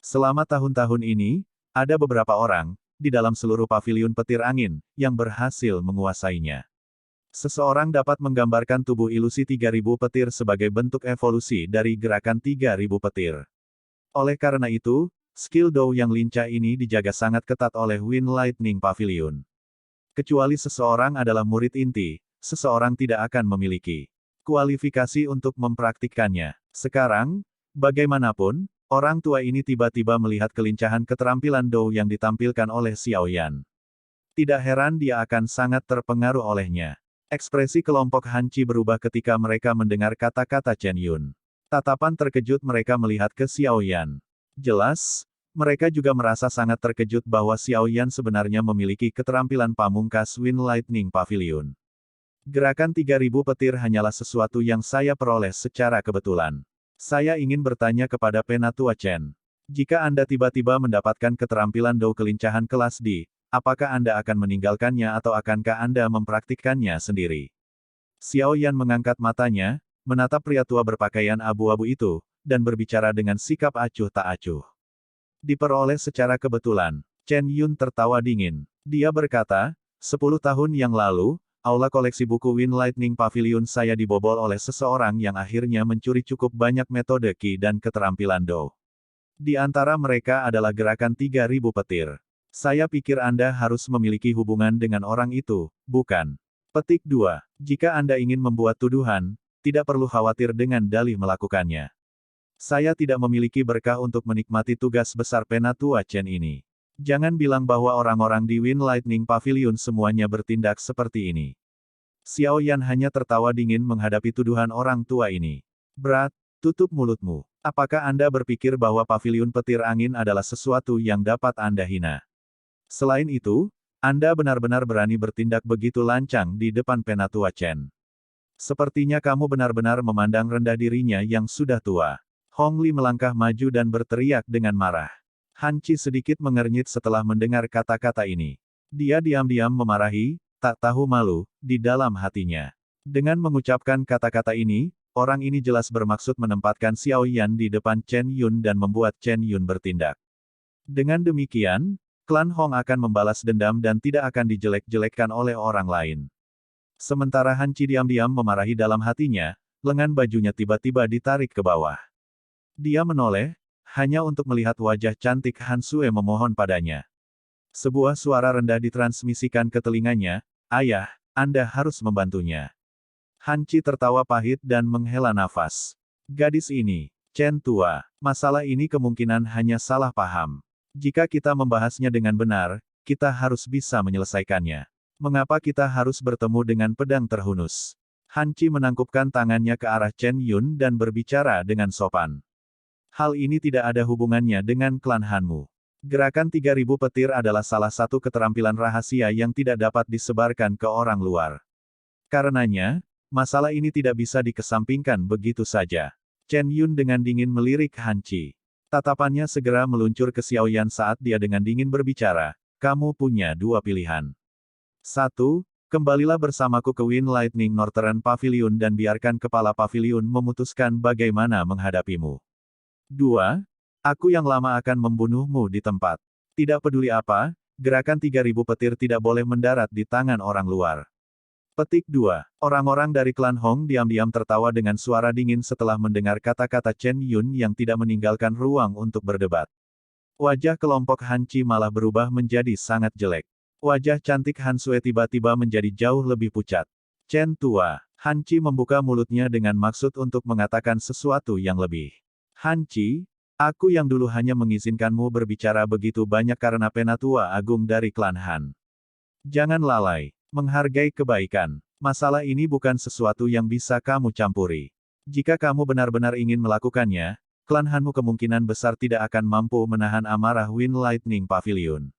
Selama tahun-tahun ini, ada beberapa orang, di dalam seluruh Pavilion Petir Angin, yang berhasil menguasainya. Seseorang dapat menggambarkan tubuh ilusi 3000 petir sebagai bentuk evolusi dari gerakan 3000 petir. Oleh karena itu, skill Dou yang lincah ini dijaga sangat ketat oleh Wind Lightning Pavilion. Kecuali seseorang adalah murid inti, seseorang tidak akan memiliki kualifikasi untuk mempraktikkannya. Sekarang, bagaimanapun, orang tua ini tiba-tiba melihat kelincahan keterampilan Dou yang ditampilkan oleh Xiao Yan. Tidak heran dia akan sangat terpengaruh olehnya. Ekspresi kelompok Hanci berubah ketika mereka mendengar kata-kata Chen Yun. Tatapan terkejut mereka melihat ke Xiao Yan. Jelas, mereka juga merasa sangat terkejut bahwa Xiao Yan sebenarnya memiliki keterampilan pamungkas Wind Lightning Pavilion. Gerakan 3000 petir hanyalah sesuatu yang saya peroleh secara kebetulan. Saya ingin bertanya kepada Penatua Chen. Jika Anda tiba-tiba mendapatkan keterampilan Dou kelincahan kelas D, apakah Anda akan meninggalkannya atau akankah Anda mempraktikkannya sendiri? Xiao Yan mengangkat matanya, menatap pria tua berpakaian abu-abu itu, dan berbicara dengan sikap acuh tak acuh. Diperoleh secara kebetulan. Chen Yun tertawa dingin. Dia berkata, 10 tahun yang lalu, aula koleksi buku Wind Lightning Pavilion saya dibobol oleh seseorang yang akhirnya mencuri cukup banyak metode Qi dan keterampilan Dou. Di antara mereka adalah gerakan 3000 petir. Saya pikir Anda harus memiliki hubungan dengan orang itu, bukan? Petik 2. Jika Anda ingin membuat tuduhan, tidak perlu khawatir dengan dalih melakukannya. Saya tidak memiliki berkah untuk menikmati tugas besar Penatua Chen ini. Jangan bilang bahwa orang-orang di Wind Lightning Pavilion semuanya bertindak seperti ini. Xiao Yan hanya tertawa dingin menghadapi tuduhan orang tua ini. Berat, tutup mulutmu. Apakah Anda berpikir bahwa Pavilion Petir Angin adalah sesuatu yang dapat Anda hina? Selain itu, Anda benar-benar berani bertindak begitu lancang di depan Penatua Chen. Sepertinya kamu benar-benar memandang rendah dirinya yang sudah tua. Hong Li melangkah maju dan berteriak dengan marah. Han Qi sedikit mengernyit setelah mendengar kata-kata ini. Dia diam-diam memarahi, tak tahu malu, di dalam hatinya. Dengan mengucapkan kata-kata ini, orang ini jelas bermaksud menempatkan Xiao Yan di depan Chen Yun dan membuat Chen Yun bertindak. Dengan demikian, klan Hong akan membalas dendam dan tidak akan dijelek-jelekkan oleh orang lain. Sementara Han Qi diam-diam memarahi dalam hatinya, lengan bajunya tiba-tiba ditarik ke bawah. Dia menoleh, hanya untuk melihat wajah cantik Han Sue memohon padanya. Sebuah suara rendah ditransmisikan ke telinganya, "Ayah, Anda harus membantunya." Han Qi tertawa pahit dan menghela nafas. Gadis ini, Chen tua, masalah ini kemungkinan hanya salah paham. Jika kita membahasnya dengan benar, kita harus bisa menyelesaikannya. Mengapa kita harus bertemu dengan pedang terhunus? Han Qi menangkupkan tangannya ke arah Chen Yun dan berbicara dengan sopan. Hal ini tidak ada hubungannya dengan klan Hanmu. Gerakan 3000 petir adalah salah satu keterampilan rahasia yang tidak dapat disebarkan ke orang luar. Karenanya, masalah ini tidak bisa dikesampingkan begitu saja. Chen Yun dengan dingin melirik Han Qi. Tatapannya segera meluncur ke Xiao Yan saat dia dengan dingin berbicara, "Kamu punya dua pilihan. 1. Kembalilah bersamaku ke Wind Lightning Northern Pavilion dan biarkan kepala pavilion memutuskan bagaimana menghadapimu. 2. Aku yang lama akan membunuhmu di tempat. Tidak peduli apa, gerakan 3000 petir tidak boleh mendarat di tangan orang luar." Petik 2. Orang-orang dari klan Hong diam-diam tertawa dengan suara dingin setelah mendengar kata-kata Chen Yun yang tidak meninggalkan ruang untuk berdebat. Wajah kelompok Han Qi malah berubah menjadi sangat jelek. Wajah cantik Han Sue tiba-tiba menjadi jauh lebih pucat. "Chen tua." Han Qi membuka mulutnya dengan maksud untuk mengatakan sesuatu yang lebih. "Han Qi, aku yang dulu hanya mengizinkanmu berbicara begitu banyak karena Penatua Agung dari klan Han. Jangan lalai. Menghargai kebaikan. Masalah ini bukan sesuatu yang bisa kamu campuri. Jika kamu benar-benar ingin melakukannya, klan Hanmu kemungkinan besar tidak akan mampu menahan amarah Wind Lightning Pavilion."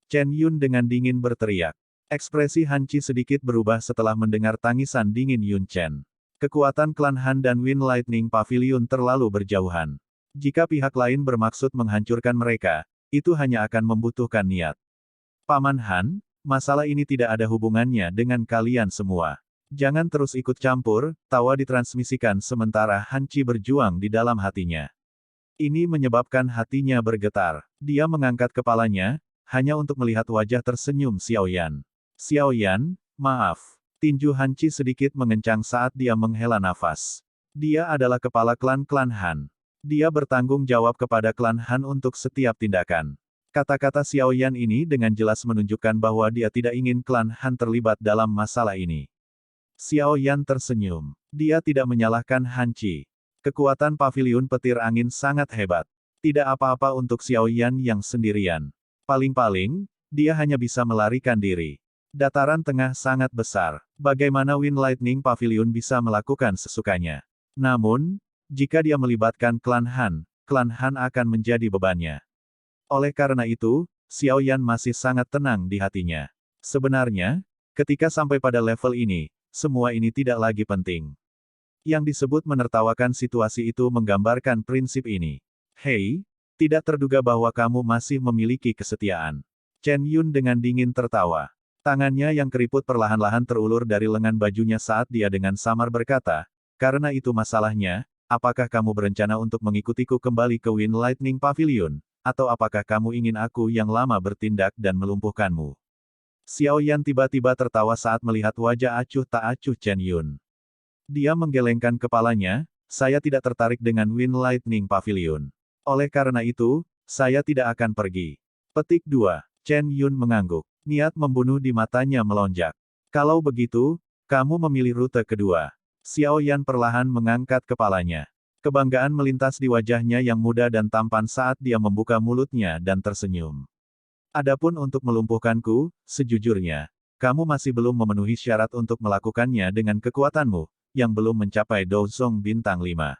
Chen Yun dengan dingin berteriak. Ekspresi Han Qi sedikit berubah setelah mendengar tangisan dingin Yun Chen. Kekuatan klan Han dan Wind Lightning Pavilion terlalu berjauhan. Jika pihak lain bermaksud menghancurkan mereka, itu hanya akan membutuhkan niat. "Paman Han, masalah ini tidak ada hubungannya dengan kalian semua. Jangan terus ikut campur," tawa ditransmisikan sementara Han Qi berjuang di dalam hatinya. Ini menyebabkan hatinya bergetar. Dia mengangkat kepalanya, hanya untuk melihat wajah tersenyum Xiao Yan. "Xiao Yan, maaf." Tinju Han Qi sedikit mengencang saat dia menghela nafas. Dia adalah kepala klan-klan Han. Dia bertanggung jawab kepada klan Han untuk setiap tindakan. Kata-kata Xiao Yan ini dengan jelas menunjukkan bahwa dia tidak ingin klan Han terlibat dalam masalah ini. Xiao Yan tersenyum. Dia tidak menyalahkan Han Qi. Kekuatan pavilion petir angin sangat hebat. Tidak apa-apa untuk Xiao Yan yang sendirian. Paling-paling, dia hanya bisa melarikan diri. Dataran tengah sangat besar. Bagaimana Wind Lightning Pavilion bisa melakukan sesukanya? Namun, jika dia melibatkan klan Han akan menjadi bebannya. Oleh karena itu, Xiao Yan masih sangat tenang di hatinya. Sebenarnya, ketika sampai pada level ini, semua ini tidak lagi penting. Yang disebut menertawakan situasi itu menggambarkan prinsip ini. "Hei, tidak terduga bahwa kamu masih memiliki kesetiaan." Chen Yun dengan dingin tertawa. Tangannya yang keriput perlahan-lahan terulur dari lengan bajunya saat dia dengan samar berkata, "Karena itu masalahnya, apakah kamu berencana untuk mengikutiku kembali ke Wind Lightning Pavilion? Atau apakah kamu ingin aku yang lama bertindak dan melumpuhkanmu?" Xiao Yan tiba-tiba tertawa saat melihat wajah acuh tak acuh Chen Yun. Dia menggelengkan kepalanya, "Saya tidak tertarik dengan Wind Lightning Pavilion. Oleh karena itu, saya tidak akan pergi." Petik 2. Chen Yun mengangguk. Niat membunuh di matanya melonjak. "Kalau begitu, kamu memilih rute kedua." Xiao Yan perlahan mengangkat kepalanya. Kebanggaan melintas di wajahnya yang muda dan tampan saat dia membuka mulutnya dan tersenyum. "Adapun untuk melumpuhkanku, sejujurnya, kamu masih belum memenuhi syarat untuk melakukannya dengan kekuatanmu, yang belum mencapai Douzong bintang 5.